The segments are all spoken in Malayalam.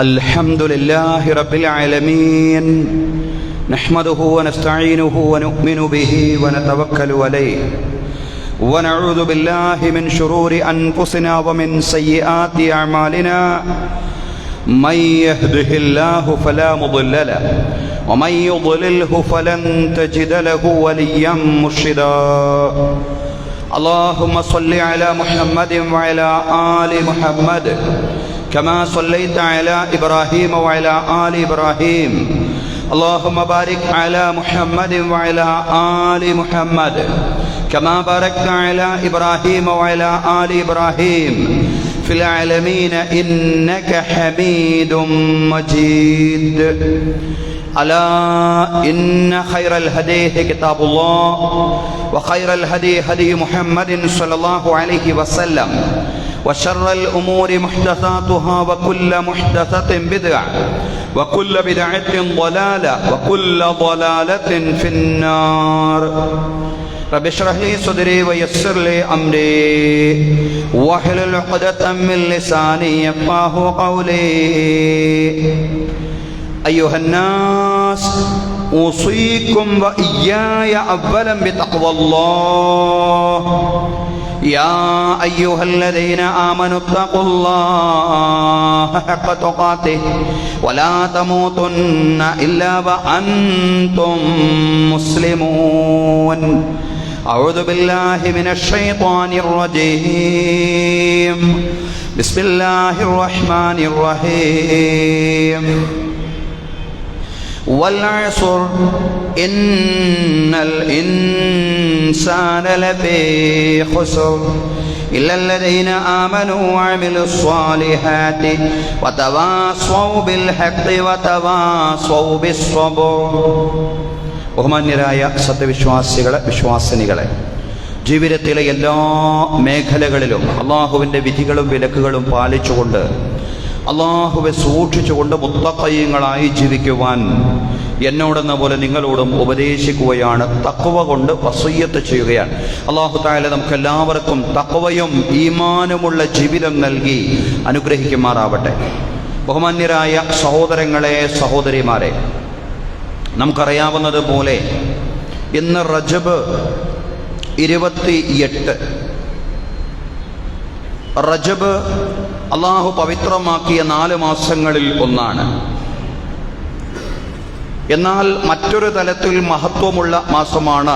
الحمد لله رب العالمين نحمده ونستعينه ونؤمن به ونتوكل عليه ونعوذ بالله من شرور أنفسنا ومن سيئات أعمالنا من يهده الله فلا مضل له ومن يضلله فلن تجد له وليا مرشدا اللهم صل على محمد وعلى آل محمد كما صليت على إبراهيم وعلى آل إبراهيم اللهم بارك على محمد وعلى آل محمد كما باركت على إبراهيم وعلى آل إبراهيم في العالمين إنك حميد مجيد ألا إن خير الهدي كتاب الله وخير الهدي هدي محمد صلى الله عليه وسلم وشر الأمور محدثاتها وكل محدثة بدعة وكل بدعة ضلالة وكل ضلالة في النار رب اشرح لي صدري ويسر لي أمري واحلل عقدة من لساني يفقهوا قولي أيها الناس أوصيكم وإياي أولا بتقوى الله يا أيها الذين آمنوا اتقوا الله حق تقاته ولا تموتن إلا وأنتم مسلمون أعوذ بالله من الشيطان الرجيم بسم الله الرحمن الرحيم والعصر إن الإنسان لفي خسر إلا الذين آمنوا وعملوا الصالحات وتواصوا بالحق وتواصوا بالصبر. ബഹുമാന്യരായ സത്യവിശ്വാസികളെ, വിശ്വാസിനികളെ, ജീവിതത്തിലെ എല്ലാ മേഖലകളിലും അള്ളാഹുവിൻ്റെ വിധികളും വിലക്കുകളും പാലിച്ചുകൊണ്ട് അള്ളാഹുവെ സൂക്ഷിച്ചുകൊണ്ട് മുത്തഖീങ്ങളായി ജീവിക്കുവാൻ എന്നോടെന്ന പോലെ നിങ്ങളോടും ഉപദേശിക്കുകയാണ്. തഖ്വ കൊണ്ട് വസിയ്യത്ത് ചെയ്യുകയാണ്. അള്ളാഹു തആല നമുക്ക് എല്ലാവർക്കും തഖ്വയും ഈമാനുമുള്ള ജീവിതം നൽകി അനുഗ്രഹിക്കുമാറാവട്ടെ. ബഹുമാന്യരായ സഹോദരങ്ങളെ, സഹോദരിമാരെ, നമുക്കറിയാവുന്നത് പോലെ ഇന്ന് റജബ് 28. റജബ് അള്ളാഹു പവിത്രമാക്കിയ 4 മാസങ്ങളിൽ ഒന്നാണ്. എന്നാൽ മറ്റൊരു തലത്തിൽ മഹത്വമുള്ള മാസമാണ്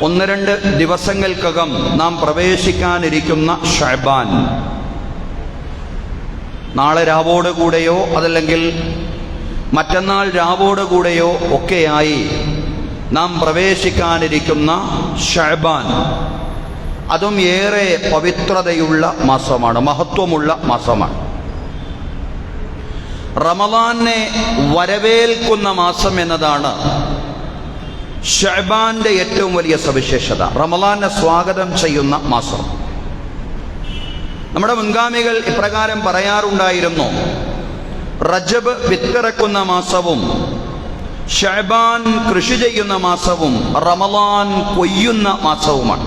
1-2 ദിവസങ്ങൾക്കകം നാം പ്രവേശിക്കാനിരിക്കുന്ന ശഅബാൻ. നാളെ രാവോടുകൂടെയോ അതല്ലെങ്കിൽ മറ്റന്നാൾ രാവോടുകൂടെയോ ഒക്കെയായി നാം പ്രവേശിക്കാനിരിക്കുന്ന ശഅബാൻ, അതും ഏറെ പവിത്രതയുള്ള മാസമാണ്, മഹത്വമുള്ള മാസമാണ്. റമളാനെ വരവേൽക്കുന്ന മാസം എന്നതാണ് ശഅബാന്റെ ഏറ്റവും വലിയ സവിശേഷത. റമളാനെ സ്വാഗതം ചെയ്യുന്ന മാസം. നമ്മുടെ മുൻഗാമികൾ ഇപ്രകാരം പറയാറുണ്ടായിരുന്നു: റജബ് വിത്തിറക്കുന്ന മാസവും ശഅബാൻ കൃഷി ചെയ്യുന്ന മാസവും റമളാൻ കൊയ്യുന്ന മാസവുമാണ്.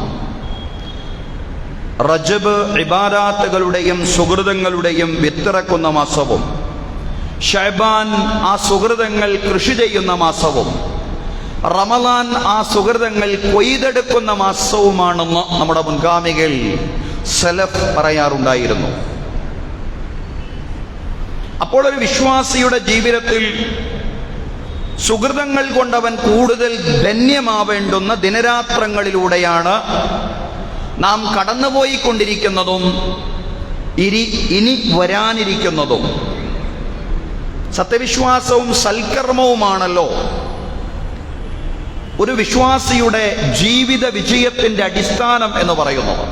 റജബ് ഇബാദാത്തുകളുടെയും സുഹൃതങ്ങളുടെയും വിത്തിറക്കുന്ന മാസവും ശഅബാൻ ആ സുഹൃതങ്ങൾ കൃഷി ചെയ്യുന്ന മാസവും റമളാൻ ആ സുഹൃതങ്ങൾ കൊയ്തെടുക്കുന്ന മാസവുമാണെന്ന് നമ്മുടെ മുൻഗാമികൾ സലഫ് പറയാറുണ്ടായിരുന്നു. അപ്പോൾ ഒരു വിശ്വാസിയുടെ ജീവിതത്തിൽ സുഹൃതങ്ങൾ കൊണ്ടവൻ കൂടുതൽ ധന്യമാവേണ്ടുന്ന ദിനരാത്രങ്ങളിലൂടെയാണ് നാം കടന്നുപോയിക്കൊണ്ടിരിക്കുന്നതും ഇനി വരാനിരിക്കുന്നതും. സത്യവിശ്വാസവും സൽക്കർമ്മവുമാണല്ലോ ഒരു വിശ്വാസിയുടെ ജീവിത വിജയത്തിൻ്റെ അടിസ്ഥാനം എന്ന് പറയുന്നത്.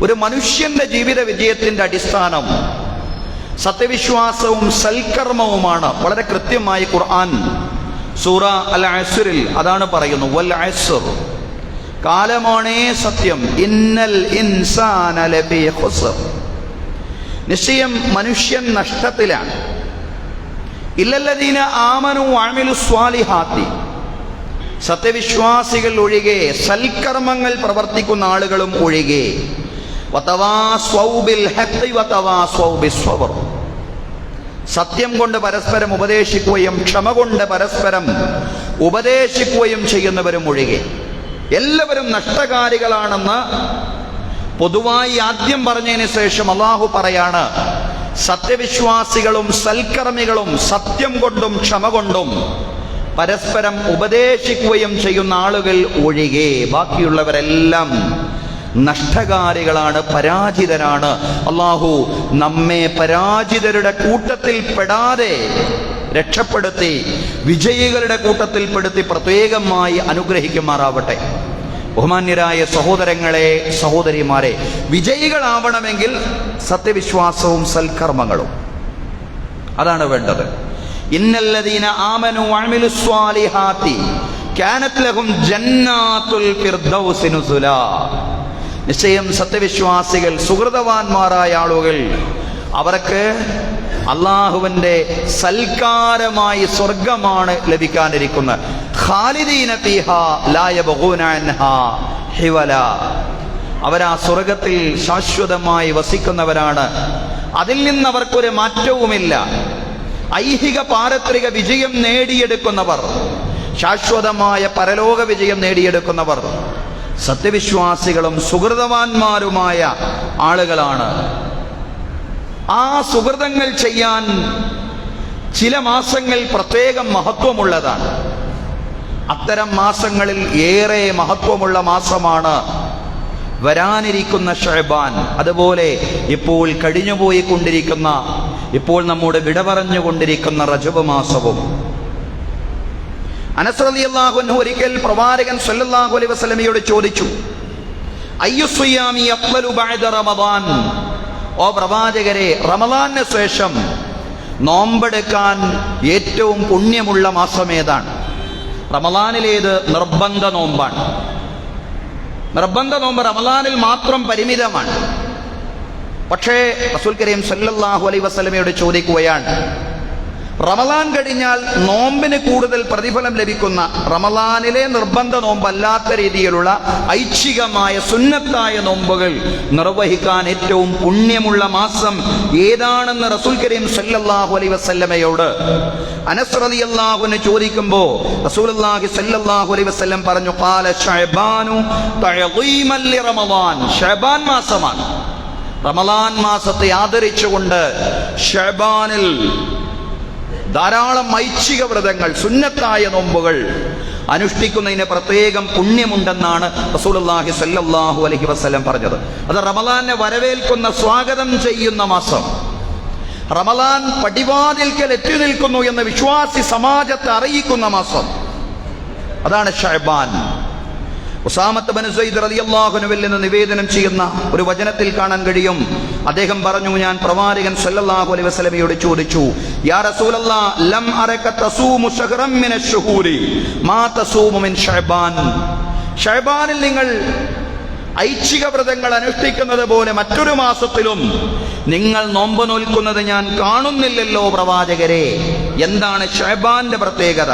ഒരു മനുഷ്യന്റെ ജീവിത വിജയത്തിൻ്റെ അടിസ്ഥാനം സത്യവിശ്വാസവും സൽക്കർമ്മവുമാണ്. വളരെ കൃത്യമായി ഖുർആൻ സൂറ അൽ അസ്റിൽ അതാണ് പറയുന്നു. വൽ അസ്ർ, കാലമാണേ സത്യം. ഇന്നൽ ഇൻസാന ലഫീ ഖുസ്ർ, നിശ്ചയം മനുഷ്യൻ നഷ്ടത്തിലാണ്. ഇല്ലല്ലദീന ആമനു വഅമിലു സ്വാലിഹാത്തി, സത്യവിശ്വാസികൾ ഒഴികെ, സൽക്കർമ്മങ്ങൾ പ്രവർത്തിക്കുന്ന ആളുകളും ഒഴികെ. വതവാസ്വൗ ബിൽ ഹഖ് വതവാസ്വൗ ബിസ്സബ്ർ, സത്യം കൊണ്ട് പരസ്പരം ഉപദേശിക്കുകയും ക്ഷമ കൊണ്ട് പരസ്പരം ഉപദേശിക്കുകയും ചെയ്യുന്നവരും ഒഴികെ എല്ലാവരും നഷ്ടകാരികളാണെന്ന് പൊതുവായി ആദ്യം പറഞ്ഞതിന് ശേഷം അല്ലാഹു പറയാണ്, സത്യവിശ്വാസികളും സൽക്കർമ്മികളും സത്യം കൊണ്ടും ക്ഷമ കൊണ്ടും പരസ്പരം ഉപദേശിക്കുകയും ചെയ്യുന്ന ആളുകൾ ഒഴികെ ബാക്കിയുള്ളവരെല്ലാം നഷ്ടകാരികളാണ്, പരാജിതരാണ്. അല്ലാഹു നമ്മെ പരാജിതരുടെ കൂട്ടത്തിൽ പെടാതെ രക്ഷപ്പെടുത്തി വിജയികളുടെ കൂട്ടത്തിൽപ്പെടുത്തി പ്രത്യേകമായി അനുഗ്രഹിക്കുമാറാവട്ടെ. ബഹുമാന്യരായ സഹോദരങ്ങളെ, സഹോദരിമാരെ, വിജയികളാവണമെങ്കിൽ സത്യവിശ്വാസവും സൽക്കർമ്മങ്ങളും അതാണ് വേണ്ടത്. ഇന്നല്ലദീന ആമനു വഅമിലുസ് സ്വാലിഹാത്തി കാനത് ലഹും ജന്നാത്തുൽ ഫിർദൗസി നുസുലാ. നിശ്ചയം സത്യവിശ്വാസികൾ സുഹൃതവാന്മാരായ ആളുകൾ അവർക്ക് അള്ളാഹുവിന്റെ സൽക്കാരമായി സ്വർഗമാണ് ലഭിക്കാനിരിക്കുന്നത്. ഖാലിദീന ഫീഹാ ലാ യബ്ഗൂന അൻഹാ ഹിവല. അവരാ സ്വർഗത്തിൽ ശാശ്വതമായി വസിക്കുന്നവരാണ്. അതിൽ നിന്ന് അവർക്കൊരു മാറ്റവുമില്ല. ഐഹിക പാരത്രിക വിജയം നേടിയെടുക്കുന്നവർ, ശാശ്വതമായ പരലോക വിജയം നേടിയെടുക്കുന്നവർ സത്യവിശ്വാസികളും സുഹൃതവാന്മാരുമായ ആളുകളാണ്. ആ സുഹൃതങ്ങൾ ചെയ്യാൻ ചില മാസങ്ങൾ പ്രത്യേകം മഹത്വമുള്ളതാണ്. അത്തരം മാസങ്ങളിൽ ഏറെ മഹത്വമുള്ള മാസമാണ് വരാനിരിക്കുന്ന ശഅബാൻ. അതുപോലെ ഇപ്പോൾ കഴിഞ്ഞുപോയിക്കൊണ്ടിരിക്കുന്ന, ഇപ്പോൾ നമ്മോട് വിട പറഞ്ഞുകൊണ്ടിരിക്കുന്ന റജബ് മാസവും. അനസ് റളിയല്ലാഹു അൻഹു ഒരിക്കൽ പ്രവാചകൻ സല്ലല്ലാഹു അലൈഹി വസല്ലമയോട് ചോദിച്ചു, അയ്യു സിയാമി അഫ്ളലു ബഅദ റമദാൻ. ഓ പ്രവാചകരെ, റമദാനിന് ശേഷം നോമ്പെടുക്കാൻ ഏറ്റവും പുണ്യമുള്ള മാസം ഏതാണ്? റമദാനിലേത് നിർബന്ധ നോമ്പാണ്. നിർബന്ധ നോമ്പ് റമദാനിൽ മാത്രം പരിമിതമാണ്. പക്ഷേ റസൂൽ കരീം സല്ലല്ലാഹു അലൈഹി വസല്ലമയോട് ചോദിക്കുകയാണ്, റമദാൻ കഴിഞ്ഞാൽ നോമ്പിന് കൂടുതൽ പ്രതിഫലം ലഭിക്കുന്ന റമദാനിലെ നിർബന്ധ നോമ്പല്ലാത്ത രീതിയിലുള്ള ഐച്ഛികമായ സുന്നത്തായ നോമ്പുകൾ നിർവഹിക്കാൻ ഏറ്റവും പുണ്യമുള്ള മാസം ഏതാണെന്ന് റസൂൽ കരീം സല്ലല്ലാഹു അലൈഹി വസല്ലമയോട് അനസ് റളിയല്ലാഹു അൻഹു ചോദിക്കുമ്പോൾ റസൂലുള്ളാഹി സല്ലല്ലാഹു അലൈഹി വസല്ലം പറഞ്ഞു, ഖാല ശഅബാനു തഅദീമൻ ലിറമദാൻ. ശഅബാൻ മാസമാണ്. റമദാൻ മാസത്തെ ആദരിച്ചുകൊണ്ട് ശഅബാനിൽ ധാരാളം ഐച്ഛിക വ്രതങ്ങൾ, സുന്നത്തായ നോമ്പുകൾ അനുഷ്ഠിക്കുന്നതിന് പ്രത്യേകം പുണ്യമുണ്ടെന്നാണ് റസൂലുള്ളാഹി സ്വല്ലല്ലാഹു അലൈഹി വസല്ലം പറഞ്ഞത്. അത് റമദാനെ വരവേൽക്കുന്ന, സ്വാഗതം ചെയ്യുന്ന മാസം, റമദാൻ പടിവാതിൽക്കൽ എത്തി നിൽക്കുന്നു എന്ന് വിശ്വാസി സമാജത്തെ അറിയിക്കുന്ന മാസം, അതാണ് ശഅബാൻ. ഉസാമത്ത് ബിൻ സയ്യിദ് റളിയല്ലാഹു അൻഹുവിൽ നിന്ന് നിവേദനം ചെയ്യുന്ന ഒരു വചനത്തിൽ കാണാൻ കഴിയും. അദ്ദേഹം പറഞ്ഞു, ഞാൻ പ്രവാചകൻ സല്ലല്ലാഹു അലൈഹി വസല്ലമയോട് ചോദിച്ചു, യാ റസൂലല്ലാഹ്, ലം അറക തസൂമു ശഹറൻ മിനശ് ശുഹൂരി മാ തസൂമു മിൻ ശഅബാൻ. ശഅബാനിൽ നിങ്ങൾ ഐച്ഛിക വ്രതങ്ങൾ അനുഷ്ഠിക്കുന്നത് പോലെ മറ്റൊരു മാസത്തിലും നിങ്ങൾ നോമ്പ് നോൽക്കുന്നത് ഞാൻ കാണുന്നില്ലല്ലോ പ്രവാചകരെ. എന്താണ് ശഅബാന്റെ പ്രത്യേകത?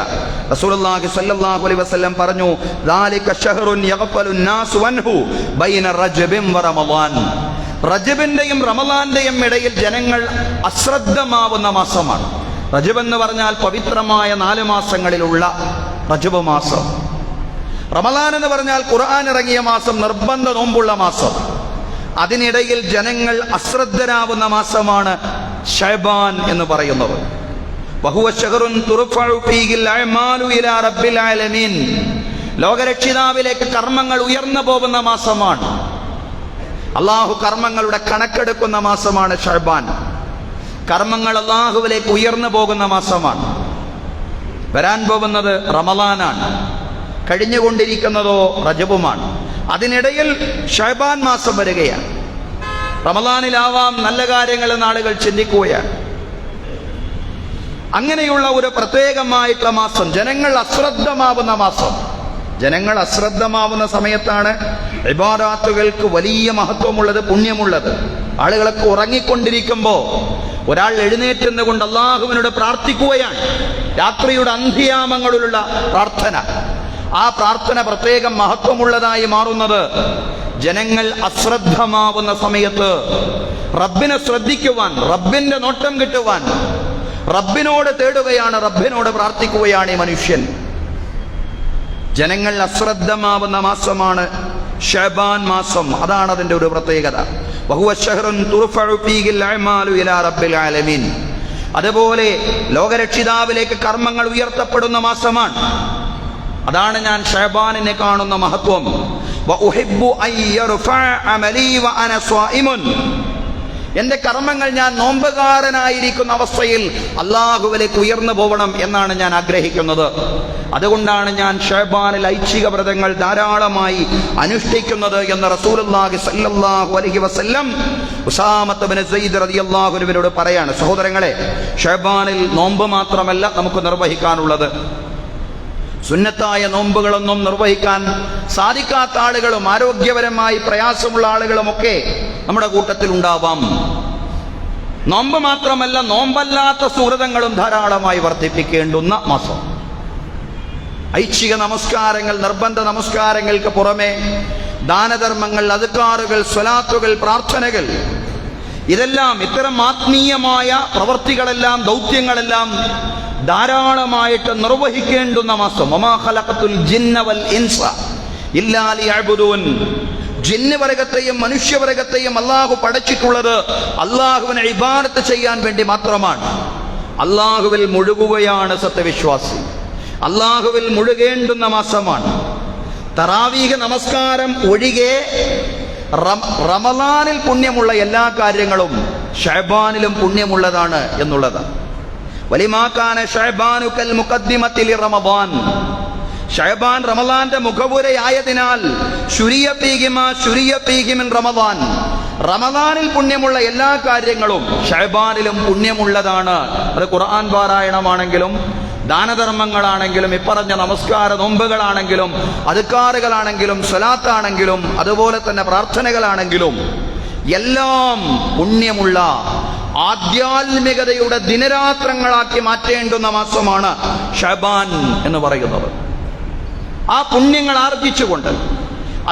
റസൂലുള്ളാഹി സ്വല്ലല്ലാഹു അലൈഹി വസല്ലം പറഞ്ഞു, ദാലിക ശഹറുൻ യഗ്ഫലു നാസു അൻഹു ബൈന റജബിൻ വ റമദാൻ. റജബിന്റെയും റമദാന്റെയും ഇടയിൽ ജനങ്ങൾ അശ്രദ്ധമാവുന്ന മാസമാണ്. റജബ് എന്ന് പറഞ്ഞാൽ പവിത്രമായ 4 മാസങ്ങളിലുള്ള റജബ് മാസം. റമദാൻ എന്ന് പറഞ്ഞാൽ ഖുർആൻ ഇറങ്ങിയ മാസം, നിർബന്ധ നോമ്പുള്ള മാസം. അതിനിടയിൽ ജനങ്ങൾ അശ്രദ്ധരാവുന്ന മാസമാണ് ശഅബാൻ എന്ന് പറയുന്നത്. വഹുവ ശഹറുൻ തുർഫഉ ഫീഹിൽ അഅമാലു ഇലാ റബ്ബിൽ ആലമീൻ. ലോകരക്ഷിതാവിലേക്ക് കർമ്മങ്ങൾ ഉയർന്നു പോകുന്ന മാസമാണ്. അള്ളാഹു കർമ്മങ്ങളുടെ കണക്കെടുക്കുന്ന മാസമാണ് ശഅബാൻ. കർമ്മങ്ങൾ അള്ളാഹുവിലേക്ക് ഉയർന്നു പോകുന്ന മാസമാണ്. വരാൻ പോകുന്നത് റമദാനാണ്, കഴിഞ്ഞുകൊണ്ടിരിക്കുന്നതോ റജബുമാണ്. അതിനിടയിൽ ശഅബാൻ മാസം വരികയാണ്. റമദാനിലാവാം നല്ല കാര്യങ്ങൾ എന്ന് ആളുകൾ ചിന്തിക്കുകയാണ്. അങ്ങനെയുള്ള ഒരു പ്രത്യേകമായിട്ടുള്ള മാസം, ജനങ്ങൾ അശ്രദ്ധമാവുന്ന മാസം. ജനങ്ങൾ അശ്രദ്ധമാവുന്ന സമയത്താണ് ഇബാദാത്തുകൾക്ക് വലിയ മഹത്വമുള്ളത്, പുണ്യമുള്ളത്. ആളുകളൊക്കെ ഉറങ്ങിക്കൊണ്ടിരിക്കുമ്പോൾ ഒരാൾ എഴുന്നേറ്റുന്നുകൊണ്ട് അള്ളാഹുവിനോട് പ്രാർത്ഥിക്കുകയാണ്. രാത്രിയുടെ അന്ത്യയാമങ്ങളിലുള്ള പ്രാർത്ഥന. ആ പ്രാർത്ഥന പ്രത്യേകം മഹത്വമുള്ളതായി മാറുന്നത് ജനങ്ങൾ അശ്രദ്ധമാവുന്ന സമയത്ത് റബ്ബിനെ ശ്രദ്ധിക്കുവാൻ, റബ്ബിന്റെ നോട്ടം കിട്ടുവാൻ, റബ്ബിനോട് തേടുകയാണ്, റബ്ബിനോട് പ്രാർത്ഥിക്കുകയാണ് ഈ മനുഷ്യൻ. ജനങ്ങൾ അശ്രദ്ധമാവുന്ന മാസമാണ് ശഅബാൻ മാസം. അതാണ് അതിന്റെ ഒരു പ്രത്യേകത. വഹുവ ശഹ്റുൻ തുർഫഉ ഫീഹിൽ അഅമാലു ഇലാ റബ്ബിൽ ആലമീൻ. അതുപോലെ ലോകരക്ഷിതാവിലേക്ക് കർമ്മങ്ങൾ ഉയർത്തപ്പെടുന്ന മാസമാണ്. അതാണ് ഞാൻ ശഅബാനിനെ കാണുന്ന മഹത്വം. വഉഹിബ്ബു അൻ യർഫഅ അമലി വഅന സ്വായിമുൻ. എന്റെ കർമ്മങ്ങൾ ഞാൻ നോമ്പുകാരനായിരിക്കുന്ന അവസ്ഥയിൽ അല്ലാഹുവിലേക്ക് ഉയർന്നു പോകണം എന്നാണ് ഞാൻ ആഗ്രഹിക്കുന്നത്. അതുകൊണ്ടാണ് ഞാൻ ശഅബാനിൽ ഐച്ഛിക വ്രതങ്ങൾ ധാരാളമായി അനുഷ്ഠിക്കുന്നത് എന്ന് റസൂലുള്ളാഹി സ്വല്ലല്ലാഹു അലൈഹി വസല്ലം ഉസാമത്ത് ഇബ്നു സയ്യിദ് റളിയല്ലാഹു അൻഹുവിനോട് പറയാണ്. സഹോദരങ്ങളെ, ശഅബാനിൽ നോമ്പ് മാത്രമല്ല നമുക്ക് നിർവഹിക്കാനുള്ളത്. സുന്നത്തായ നോമ്പുകളൊന്നും നിർവഹിക്കാൻ സാധിക്കാത്ത ആളുകളും ആരോഗ്യപരമായി പ്രയാസമുള്ള ആളുകളുമൊക്കെ നമ്മുടെ കൂട്ടത്തിൽ ഉണ്ടാവാം. നോമ്പ് മാത്രമല്ല, നോമ്പല്ലാത്ത സുഹൃതങ്ങളും ധാരാളമായി വർദ്ധിപ്പിക്കേണ്ടുന്ന മാസം. ഐച്ഛിക നമസ്കാരങ്ങൾ, നിർബന്ധ നമസ്കാരങ്ങൾക്ക് പുറമെ ദാനധർമ്മങ്ങൾ, അദ്കാറുകൾ, സ്വലാത്തുകൾ, പ്രാർത്ഥനകൾ, ഇതെല്ലാം ഇത്തരം ആത്മീയമായ പ്രവൃത്തികളെല്ലാം, ദൗത്യങ്ങളെല്ലാം ധാരാളമായിട്ട് നിർവഹിക്കേണ്ടുന്ന മാസം. വമാ ഖലഖതുൽ ജിന്ന വൽ ഇൻസ ഇല്ലാ ലിയഅ്ബുദൂൻ. ജിന്നുവർഗത്തെയും മനുഷ്യവർഗത്തെയും അല്ലാഹു പടച്ചിട്ടുള്ളത് അല്ലാഹുവിനെ ഇബാദത്ത് ചെയ്യാൻ വേണ്ടി മാത്രമാണ്. അല്ലാഹുവിൽ മുഴുകുകയാണ് സത്യവിശ്വാസി. അല്ലാഹുവിൽ മുഴുകേണ്ടുന്ന മാസമാണ്. തറാവീഹ് നമസ്കാരം ഒഴികെ റമളാനിൽ പുണ്യമുള്ള എല്ലാ കാര്യങ്ങളും ശഅബാനിലും പുണ്യമുള്ളതാണ് എന്നുള്ളതാണ്. വലിമാ കാന ശഅബാനു കൽ മുഖദ്ദിമത്തി ലിറമളാൻ. ശഅബാൻ റമളാന്റെ മുഖവുരയായതിനാൽ ശുരിയ ഫീഹി മിൻ റമളാൻ. റമളാനിൽ പുണ്യമുള്ള എല്ലാ കാര്യങ്ങളും ശഅബാനിലും പുണ്യമുള്ളതാണ്. അത് ഖുർആൻ പാരായണമാണെങ്കിലും ദാനധർമ്മങ്ങളാണെങ്കിലും ഇപ്പറഞ്ഞ നമസ്കാര നോമ്പുകളാണെങ്കിലും അദ്കാറുകളാണെങ്കിലും സ്വലാത്താണെങ്കിലും അതുപോലെ തന്നെ പ്രാർത്ഥനകളാണെങ്കിലും എല്ലാം പുണ്യമുള്ള ആധ്യാത്മികതയുടെ ദിനരാത്രങ്ങളാക്കി മാറ്റേണ്ടുന്ന മാസമാണ് ശഅബാൻ എന്ന് പറയുന്നത്. ആ പുണ്യങ്ങൾ ആർജിച്ചുകൊണ്ട്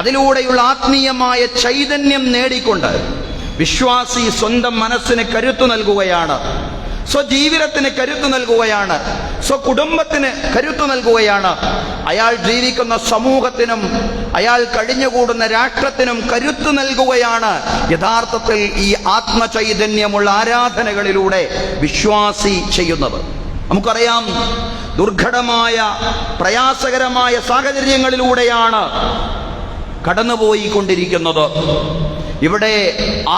അതിലൂടെയുള്ള ആത്മീയമായ ചൈതന്യം നേടിക്കൊണ്ട് വിശ്വാസി സ്വന്തം മനസ്സിന് കരുത്തു നൽകുകയാണ്, സ്വജീവിതത്തിന് കരുത്തു നൽകുകയാണ്, സ്വകുടുംബത്തിന് കരുത്തു നൽകുകയാണ്. അയാൾ ജീവിക്കുന്ന സമൂഹത്തിനും അയാൾ കഴിഞ്ഞുകൂടുന്ന രാഷ്ട്രത്തിനും കരുത്തു നൽകുകയാണ് യഥാർത്ഥത്തിൽ ഈ ആത്മചൈതന്യമുള്ള ആരാധനകളിലൂടെ വിശ്വാസി ചെയ്യുന്നത്. നമുക്കറിയാം, ദുർഘടമായ പ്രയാസകരമായ സാഹചര്യങ്ങളിലൂടെയാണ് കടന്നുപോയിക്കൊണ്ടിരിക്കുന്നത്. ഇവിടെ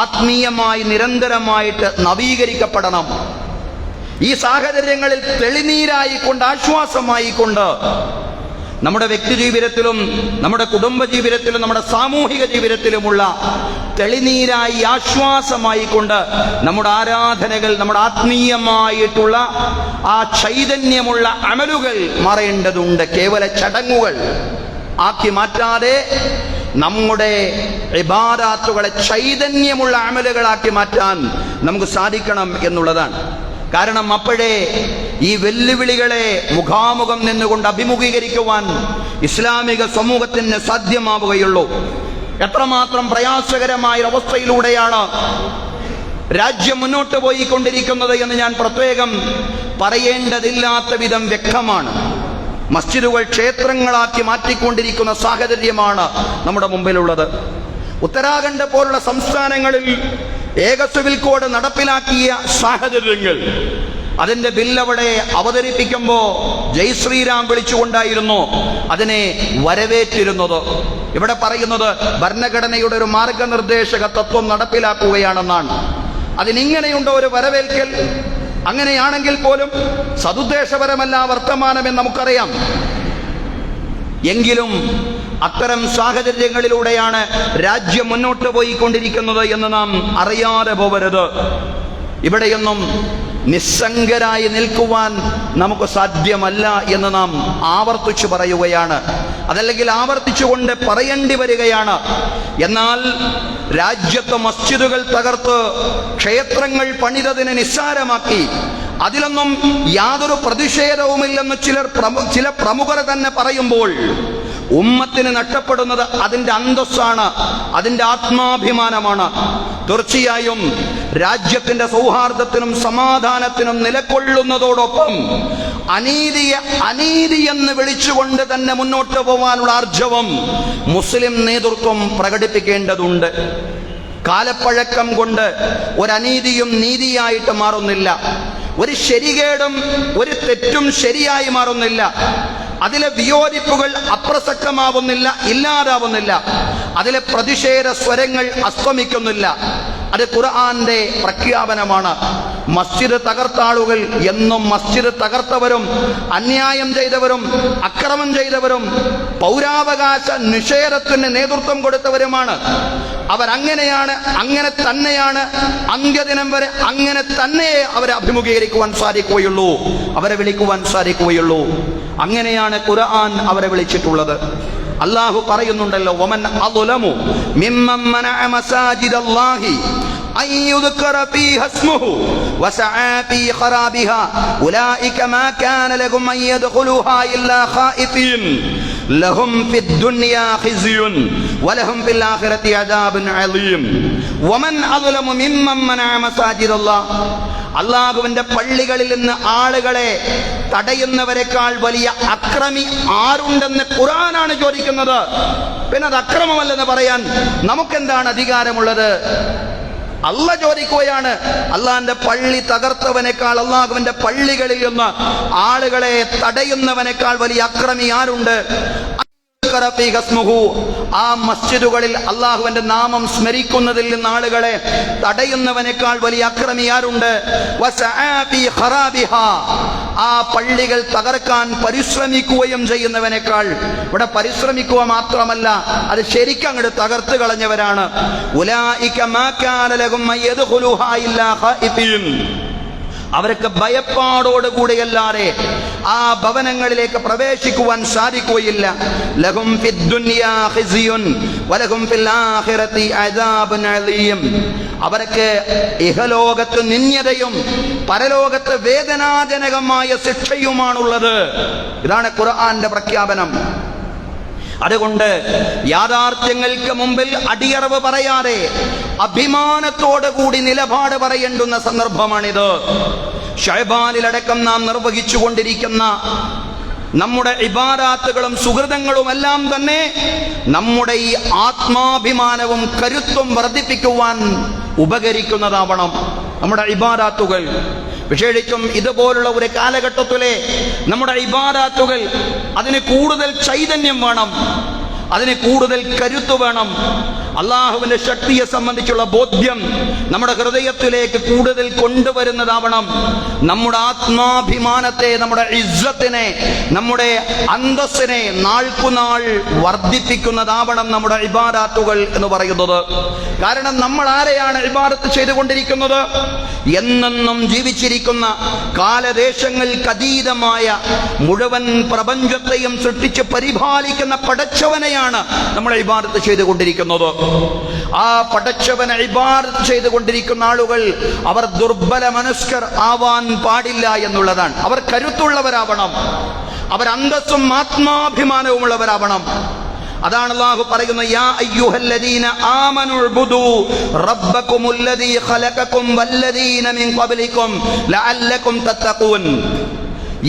ആത്മീയമായി നിരന്തരമായിട്ട് നവീകരിക്കപ്പെടണം. ഈ സാഹചര്യങ്ങളിൽ തെളിനീരായിക്കൊണ്ട്, ആശ്വാസമായിക്കൊണ്ട് നമ്മുടെ വ്യക്തി ജീവിതത്തിലും നമ്മുടെ കുടുംബ ജീവിതത്തിലും നമ്മുടെ സാമൂഹിക ജീവിതത്തിലുമുള്ള തെളിനീരായി ആശ്വാസമായിക്കൊണ്ട് നമ്മുടെ ആരാധനകൾ, നമ്മുടെ ആത്മീയമായിട്ടുള്ള ആ ചൈതന്യമുള്ള അമലുകൾ മാറേണ്ടതുണ്ട്. കേവല ചടങ്ങുകൾ ആക്കി മാറ്റാതെ നമ്മുടെ ഇബാദത്തുകളെ ചൈതന്യമുള്ള അമലുകളാക്കി മാറ്റാൻ നമുക്ക് സാധിക്കണം എന്നുള്ളതാണ്. കാരണം അപ്പോഴേ ഈ വെല്ലുവിളികളെ മുഖാമുഖം നിന്നുകൊണ്ട് അഭിമുഖീകരിക്കുവാൻ ഇസ്ലാമിക സമൂഹത്തിന് സാധ്യമാവുകയുള്ളൂ. എത്രമാത്രം പ്രയാസകരമായ അവസ്ഥയിലൂടെയാണ് രാജ്യം മുന്നോട്ട് പോയിക്കൊണ്ടിരിക്കുന്നത് എന്ന് ഞാൻ പ്രത്യേകം പറയേണ്ടതില്ലാത്ത വിധം വ്യക്തമാണ്. മസ്ജിദുകൾ ക്ഷേത്രങ്ങളാക്കി മാറ്റിക്കൊണ്ടിരിക്കുന്ന സാഹചര്യമാണ് നമ്മുടെ മുമ്പിലുള്ളത്. ഉത്തരാഖണ്ഡ് പോലുള്ള സംസ്ഥാനങ്ങളിൽ ഏക സിവിൽ കോഡ് നടപ്പിലാക്കിയ സാഹചര്യങ്ങൾ, അതിന്റെ ബില്ലവിടെ അവതരിപ്പിക്കുമ്പോൾ ജയ് ശ്രീരാം വിളിച്ചുകൊണ്ടായിരുന്നു അതിനെ വരവേറ്റിരുന്നത്. ഇവിടെ പറയുന്നത് ഭരണഘടനയുടെ ഒരു മാർഗനിർദ്ദേശക തത്വം നടപ്പിലാക്കുകയാണെന്നാണ്. അതിനിങ്ങനെയുണ്ടോ ഒരു വരവേൽക്കൽ? അങ്ങനെയാണെങ്കിൽ പോലും സതുദ്ദേശപരമല്ല വർത്തമാനമെന്ന് നമുക്കറിയാം. എങ്കിലും അത്തരം സാഹചര്യങ്ങളിലൂടെയാണ് രാജ്യം മുന്നോട്ട് പോയിക്കൊണ്ടിരിക്കുന്നത് എന്ന് നാം അറിയാതെ പോകരുത്. ഇവിടെയൊന്നും നിസ്സംഗരായി നിൽക്കുവാൻ നമുക്ക് സാധ്യമല്ല എന്ന് നാം ആവർത്തിച്ചു പറയുകയാണ്. അതല്ലെങ്കിൽ ആവർത്തിച്ചുകൊണ്ട് പറയേണ്ടി വരികയാണ്. എന്നാൽ രാജ്യത്ത് മസ്ജിദുകൾ തകർത്ത് ക്ഷേത്രങ്ങൾ പണിതതിനെ നിസ്സാരമാക്കി അതിലൊന്നും യാതൊരു പ്രതിഷേധവുമില്ലെന്ന് ചില പ്രമുഖർ തന്നെ പറയുമ്പോൾ ഉമ്മത്തിന് നഷ്ടപ്പെടുന്നത് അതിന്റെ അന്തസ്സാണ്, അതിന്റെ ആത്മാഭിമാനമാണ്. തീർച്ചയായും രാജ്യത്തിന്റെ സൗഹാർദ്ദത്തിനും സമാധാനത്തിനും നിലകൊള്ളുന്നതോടൊപ്പം അനീതിയെ അനീതി എന്ന് വിളിച്ചുകൊണ്ട് തന്നെ മുന്നോട്ട് പോകാനുള്ള ആർജവം മുസ്ലിം നേതൃത്വം പ്രകടിപ്പിക്കേണ്ടതുണ്ട്. കാലപ്പഴക്കം കൊണ്ട് ഒരനീതിയും നീതിയായിട്ട് മാറുന്നില്ല, ഒരു ശരികേടും ഒരു തെറ്റും ശരിയായി മാറുന്നില്ല, അതിലെ വിയോജിപ്പുകൾ അപ്രസക്തമാവുന്നില്ല, ഇല്ലാതാവുന്നില്ല, അതിലെ പ്രതിഷേധ സ്വരങ്ങൾ അസ്തമിക്കുന്നില്ല. അത് ഖുർആന്റെ പ്രഖ്യാപനമാണ്. മസ്ജിദ് തകർത്ത ആളുകൾ എന്നും മസ്ജിദ് തകർത്തവരും അന്യായം ചെയ്തവരും അക്രമം ചെയ്തവരും പൗരാവകാശ നിഷേധത്തിന് നേതൃത്വം കൊടുത്തവരുമാണ്. അവരങ്ങനെയാണ്, അങ്ങനെ തന്നെയാണ്, അന്ത്യദിനം വരെ അങ്ങനെ തന്നെ അവരെ അഭിമുഖീകരിക്കുവാൻ സാധിക്കുകയുള്ളൂ, അവരെ വിളിക്കുവാൻ സാധിക്കുകയുള്ളൂ. അങ്ങനെയാണ് ഖുർആൻ അവരെ വിളിച്ചിട്ടുള്ളത്. അല്ലാഹു പറയുന്നുണ്ടല്ലോ, വമൻ അദ്ലമു മിമ്മൻ മനഅ മസാജിദല്ലാഹി അൻ യുദ്കറ ഫീഹാ ഇസ്മുഹു വസഅ ഫീ ഖറാബിഹാ ഉലൈക മാ കാന ലഹും അൻ യദ്ഖുലുഹാ ഇല്ലാ ഖായിഫീൻ ലഹും ഫിദ് ദുനിയാ ഖിസ്യുൻ വലഹും ഫിൽ ആഖിറതി അദാബുൻ അലീം. വമൻ അദ്ലമു മിമ്മൻ മനഅ മസാജിദല്ലാഹ്, അല്ലാഹുവിന്റെ പള്ളികളിൽ നിന്ന് ആളുകളെ തടയുന്നവരെക്കാൾ വലിയ അക്രമി ആരുണ്ടെന്ന് ഖുർആനാണ് ചോദിക്കുന്നത്. പിന്നെ അത് അക്രമമല്ലെന്ന് പറയാൻ നമുക്കെന്താണ് അധികാരമുള്ളത്? അല്ല ചോദിക്കുകയാണ്, അള്ളാന്റെ പള്ളി തകർത്തവനേക്കാൾ, അള്ളാഹുവിന്റെ പള്ളികളിൽ നിന്ന് ആളുകളെ തടയുന്നവനേക്കാൾ വലിയ അക്രമി ആരുണ്ട്? ആ മസ്ജിദുകളിൽ അള്ളാഹുവിന്റെ നാമം സ്മരിക്കുന്നതിൽ നിന്ന് ആളുകളെ തടയുന്നവനേക്കാൾ വലിയ അക്രമി ആരുണ്ട്? ആ പള്ളികൾ തകർക്കാൻ പരിശ്രമിക്കുകയും ചെയ്യുന്നവനേക്കാൾ. ഇവിടെ പരിശ്രമിക്കുക മാത്രമല്ല, അത് ശരിക്കും അങ്ങോട്ട് തകർത്ത് കളഞ്ഞവരാണ്. ഉലൈക മാ കാന ലഹും അൻ യദ്ഖുലുഹാ ഇല്ലാ ഖായിഫീൻ, അവർക്ക് ഭയപ്പാടോടുകൂടിയല്ലാതെ ആ ഭവനങ്ങളിലേക്ക് പ്രവേശിക്കുവാൻ സാധിക്കുകയില്ല. ലഹും ഫിദ് ദുനിയാ ഖിസ്യുൻ വലഹും ഫിൽ ആഖിറതി അദാബുൻ അലീം, അവർക്ക് ഇഹലോകത്ത് നിന്ദ്യതയും പരലോകത്ത് വേദനാജനകമായ ശിക്ഷയുമാണുള്ളത്. ഇതാണ് ഖുർആന്റെ പ്രഖ്യാപനം. അതുകൊണ്ട് യാഥാർത്ഥ്യങ്ങൾക്ക് മുമ്പിൽ അടിയറവ് പറയാതെ അഭിമാനത്തോടു കൂടി നിലപാട് പറയേണ്ടുന്ന സന്ദർഭമാണിത്. ശഅബാനിലടക്കം നാം നിർവഹിച്ചു കൊണ്ടിരിക്കുന്ന നമ്മുടെ ഇബാദത്തുകളും സുഹൃതങ്ങളുമെല്ലാം തന്നെ നമ്മുടെ ഈ ആത്മാഭിമാനവും കരുത്തും വർദ്ധിപ്പിക്കുവാൻ ഉപകരിക്കുന്നതാവണം. നമ്മുടെ ഇബാദത്തുകൾ, വിശേഷിച്ചും ഇതുപോലുള്ള ഒരു കാലഘട്ടത്തിലെ നമ്മുടെ ഇബാദത്തുകൾ, അതിന് കൂടുതൽ ചൈതന്യം വേണം, അതിന് കൂടുതൽ കരുത്ത് വേണം. അള്ളാഹുവിന്റെ ശക്തിയെ സംബന്ധിച്ചുള്ള ബോധ്യം നമ്മുടെ ഹൃദയത്തിലേക്ക് കൂടുതൽ കൊണ്ടുവരുന്നതാവണം. നമ്മുടെ ആത്മാഭിമാനത്തെ, നമ്മുടെ ഇസ്സത്തിനെ, നമ്മുടെ അന്തസ്സിനെ നാൾക്കുനാൾ വർദ്ധിപ്പിക്കുന്നതാവണം നമ്മുടെ ഇബാദത്തുകൾ എന്ന് പറയുന്നത്. കാരണം നമ്മൾ ആരെയാണ് ഇബാദത്ത് ചെയ്തുകൊണ്ടിരിക്കുന്നത്? എന്നെന്നും ജീവിച്ചിരിക്കുന്ന, കാലദേശങ്ങൾക്കതീതമായ മുഴുവൻ പ്രപഞ്ചത്തെയും സൃഷ്ടിച്ച് പരിപാലിക്കുന്ന പടച്ചവനെയാണ് നമ്മൾ ഇബാദത്ത് ചെയ്തുകൊണ്ടിരിക്കുന്നത്. ആ പടച്ചവനെ ഇബാദത്ത് ചെയ്തുകൊണ്ടിരിക്കുന്ന ആളുകൾ അവർ ദുർബല മനസ്കർ ആവാൻ പാടില്ല എന്നുള്ളതാണ്. അവർ കരുത്തുള്ളവരാവണം, അവർ അന്തസ്സും ആത്മാഭിമാനവും ഉള്ളവരാവണം. അതാണ് അല്ലാഹു പറയുന്നത്, യാ അയ്യുഹല്ലദീന ആമനു ഉബ്ദു റബ്ബകുമുല്ലദീ ഖലഖകും വല്ലദീന മിൻ ഖബ്ലികും ലഅല്ലകും തത്തഖൂൻ.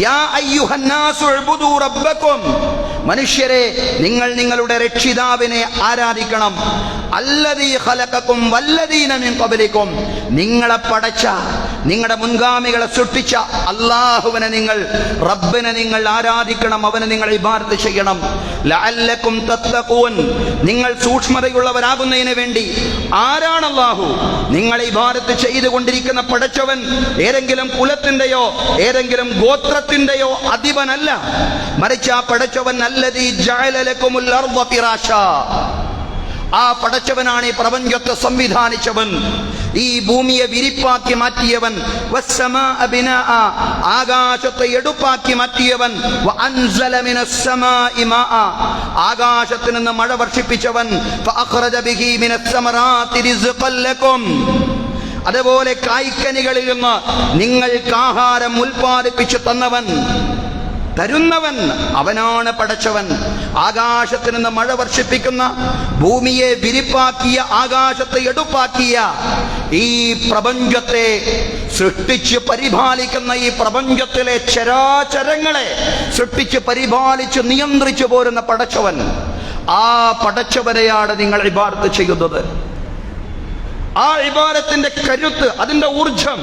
യാ അയ്യുഹന്നാസു ഉബ്ദു റബ്ബകും, മനുഷ്യരെ നിങ്ങൾ നിങ്ങളുടെ രക്ഷിതാവിനെ ആരാധിക്കണം. അല്ലദീ ഖലഖകും വല്ലദീന മിൻ ഖബ്ലികും, നിങ്ങളെ പടച്ച, നിങ്ങളുടെ മുൻഗാമികളെ സൃഷ്ടിച്ച അല്ലാഹുവിനെ നിങ്ങൾ, റബ്ബിനെ നിങ്ങൾ ആരാധിക്കണം, അവനെ നിങ്ങൾ ഇബാദത്ത് ചെയ്യണം. ലഅല്ലകും തത്തഖൂൻ, നിങ്ങൾ സൂക്ഷ്മതയുള്ളവരാകുന്നതിന് വേണ്ടി. ആരാണ് അല്ലാഹു? നിങ്ങൾ ഇബാദത്ത് ചെയ്തുകൊണ്ടിരിക്കുന്ന പടച്ചവൻ ഏതെങ്കിലും കുലത്തിന്റെയോ ഏതെങ്കിലും ഗോത്രത്തിന്റെയോ അധിപനല്ല, മറിച്ച് ആ പടച്ചവൻ അല്ലദീ ജഅല ലകുമുൽ അർദ ഫിറാശാ, ആ പടച്ചവനാണ് ഈ പ്രപഞ്ചത്തെ സംവിധാനിച്ചവൻ, ഈ ഭൂമിയെ വിരിപ്പാക്കി മാറ്റിയവൻ. വസ്സമാഅ ബിനാഅ, ആകാശത്തെ എടുപ്പാക്കി മാറ്റിയവൻ. വഅൻസല മിനസ്സമാഇ മാഅ, ആകാശത്തിൽ നിന്ന് മഴ വർഷിപ്പിച്ചവൻ. ഫഅഖ്റജ ബിഹി മിനസ്സമറാത്തി റിസ്ഖൻ ലകും, അതുപോലെ കായ്ക്കനികളിൽ നിന്ന് നിങ്ങൾക്ക് ആഹാരം ഉൽപ്പാദിപ്പിച്ചു തന്നവൻ. തരുന്നവൻ അവനാണ് പടച്ചവൻ. ആകാശത്ത് നിന്ന് മഴ വർഷിപ്പിക്കുന്ന, ഭൂമിയെ വിരിപ്പാക്കിയ, ആകാശത്തെ എടുപ്പാക്കിയ, ഈ പ്രപഞ്ചത്തെ സൃഷ്ടിച്ച് പരിപാലിക്കുന്ന, ഈ പ്രപഞ്ചത്തിലെ ചരാചരങ്ങളെ സൃഷ്ടിച്ച് പരിപാലിച്ച് നിയന്ത്രിച്ചു പോരുന്ന പടച്ചവൻ, ആ പടച്ചവനെയാണ് നിങ്ങൾ ഇബാദത്ത് ചെയ്യുന്നത്. ആ ഇബാദത്തിന്റെ കരുത്ത്, അതിന്റെ ഊർജം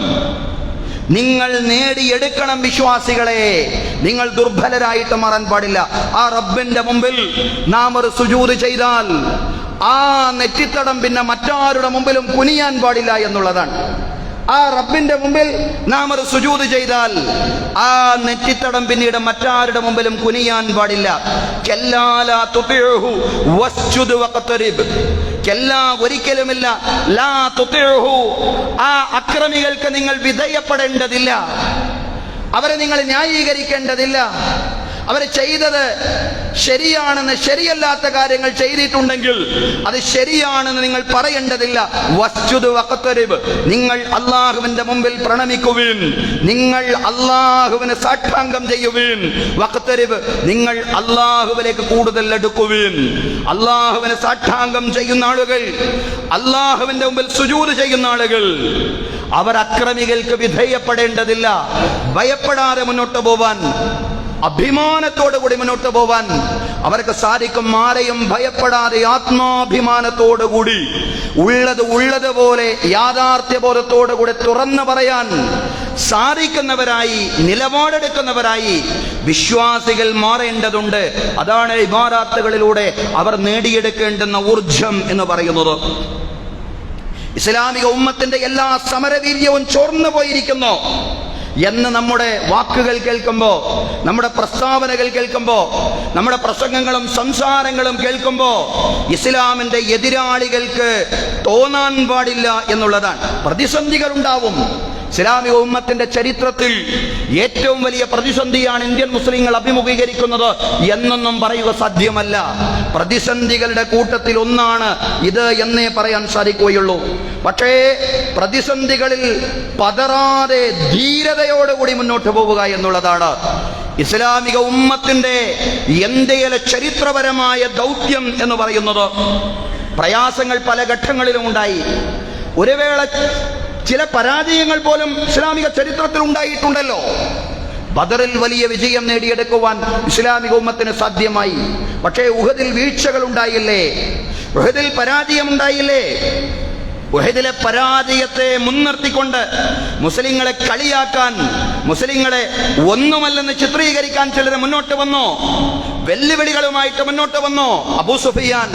നിങ്ങൾ നേടിയെടുക്കണം വിശ്വാസികളെ. നിങ്ങൾ ദുർബലരായിട്ട് മാറാൻ പാടില്ല. ആ റബ്ബിന്റെ മുമ്പിൽ നാം ഒരു സുജൂദ് ചെയ്താൽ ആ നെറ്റിത്തടം പിന്നെ മറ്റാരുടെ മുമ്പിലും കുനിയാൻ പാടില്ല എന്നുള്ളതാണ്. ആ റബ്ബിന്റെ മുമ്പിൽ നാം ഒരു സുജൂദ് ചെയ്താൽ ആ നെറ്റിത്തടം പിന്നീട് മറ്റാരുടെ മുമ്പിലും കുനിയാൻ പാടില്ല. ഒരിക്കലുമില്ല. ലാ തുതിഉഹു, ആ അക്രമികൾക്ക് നിങ്ങൾ വിധേയപ്പെടേണ്ടതില്ല. അവരെ നിങ്ങൾ ന്യായീകരിക്കേണ്ടതില്ല. അവർ ചെയ്തത് ശരിയാണെന്ന്, ശരിയല്ലാത്ത കാര്യങ്ങൾ ചെയ്തിട്ടുണ്ടെങ്കിൽ അത് ശരിയാണെന്ന് നിങ്ങൾ പറയേണ്ടതില്ല. വസ്ജുദ് വഖ്തരിബ്, നിങ്ങൾ അല്ലാഹുവിന്റെ മുമ്പിൽ പ്രണമിക്കുവിൻ, നിങ്ങൾ അല്ലാഹുവിന് സാഷ്ടാംഗം ചെയ്യുവിൻ. വഖ്തരിബ്, നിങ്ങൾ അല്ലാഹുവിലേക്ക് കൂടുതൽ അടുക്കുവിൻ. അല്ലാഹുവിന് സാഷ്ടാംഗം ചെയ്യുന്ന ആളുകൾ, അല്ലാഹുവിന്റെ മുമ്പിൽ സുജൂദ് ചെയ്യുന്ന ആളുകൾ, അവർ അക്രമികൾക്ക് വിധേയപ്പെടേണ്ടതില്ല. ഭയപ്പെടാതെ മുന്നോട്ട് പോവാൻ, അഭിമാനത്തോടു കൂടി മുന്നോട്ട് പോവാൻ അവർക്ക് സാധിക്കും. ആരെയും ഭയപ്പെടാതെ ആത്മാഭിമാനത്തോടുകൂടി ഉള്ളതുപോലെ യാഥാർത്ഥ്യബോധത്തോടുകൂടി തുറന്നു പറയാൻ സാധിക്കുന്നവരായി, നിലപാടെടുക്കുന്നവരായി വിശ്വാസികൾ മാറേണ്ടതുണ്ട്. അതാണ് ഇബാദത്തുകളിലൂടെ അവർ നേടിയെടുക്കേണ്ടുന്ന ഊർജം എന്ന് പറയുന്നത്. ഇസ്ലാമിക ഉമ്മത്തിന്റെ എല്ലാ സമരവീര്യവും ചോർന്നു പോയിരിക്കുന്നു എന്ന് നമ്മുടെ വാക്കുകൾ കേൾക്കുമ്പോൾ, നമ്മുടെ പ്രസ്താവനകൾ കേൾക്കുമ്പോൾ, നമ്മുടെ പ്രസംഗങ്ങളും സംസാരങ്ങളും കേൾക്കുമ്പോൾ ഇസ്ലാമിന്റെ എതിരാളികൾക്ക് തോന്നാൻ പാടില്ല എന്നുള്ളതാണ്. പ്രതിസന്ധികൾ ഉണ്ടാവും. ഇസ്ലാമിക ഉമ്മത്തിന്റെ ചരിത്രത്തിൽ ഏറ്റവും വലിയ പ്രതിസന്ധിയാണ് ഇന്ത്യൻ മുസ്ലിങ്ങൾ അഭിമുഖീകരിക്കുന്നത് എന്നൊന്നും പറയുക സാധ്യമല്ല. പ്രതിസന്ധികളുടെ കൂട്ടത്തിൽ ഒന്നാണ് ഇത് എന്നേ പറയാൻ സാധിക്കുകയുള്ളൂ. പക്ഷേ പ്രതിസന്ധികളിൽ പതറാതെ ധീരതയോടുകൂടി മുന്നോട്ട് പോവുക എന്നുള്ളതാണ് ഇസ്ലാമിക ഉമ്മത്തിന്റെ ഇന്ത്യയിലെ ചരിത്രപരമായ ദൗത്യം എന്ന് പറയുന്നത്. പ്രയാസങ്ങൾ പല ഘട്ടങ്ങളിലും ഉണ്ടായി. ഒരു വേള ചില പരാജയങ്ങൾ പോലും ഇസ്ലാമിക ചരിത്രത്തിൽ ഉണ്ടായിട്ടുണ്ടല്ലോ. ബദറിൽ വലിയ വിജയം നേടിയെടുക്കുവാൻ ഇസ്ലാമിക ഉമ്മത്തിന് സാധ്യമായി. പക്ഷേ ഉഹദിൽ വീഴ്ചകൾ ഉണ്ടായില്ലേ? ഉഹദിൽ പരാജയം ഉണ്ടായില്ലേ? ഉഹദിലെ പരാജയത്തെ മുൻനിർത്തിക്കൊണ്ട് മുസ്ലിങ്ങളെ കളിയാക്കാൻ, മുസ്ലിങ്ങളെ ഒന്നുമല്ലെന്ന് ചിത്രീകരിക്കാൻ ചിലർ മുന്നോട്ട് വന്നു. വെല്ലുവിളികളുമായിട്ട് മുന്നോട്ട് വന്നു. അബൂ സുഫിയാൻ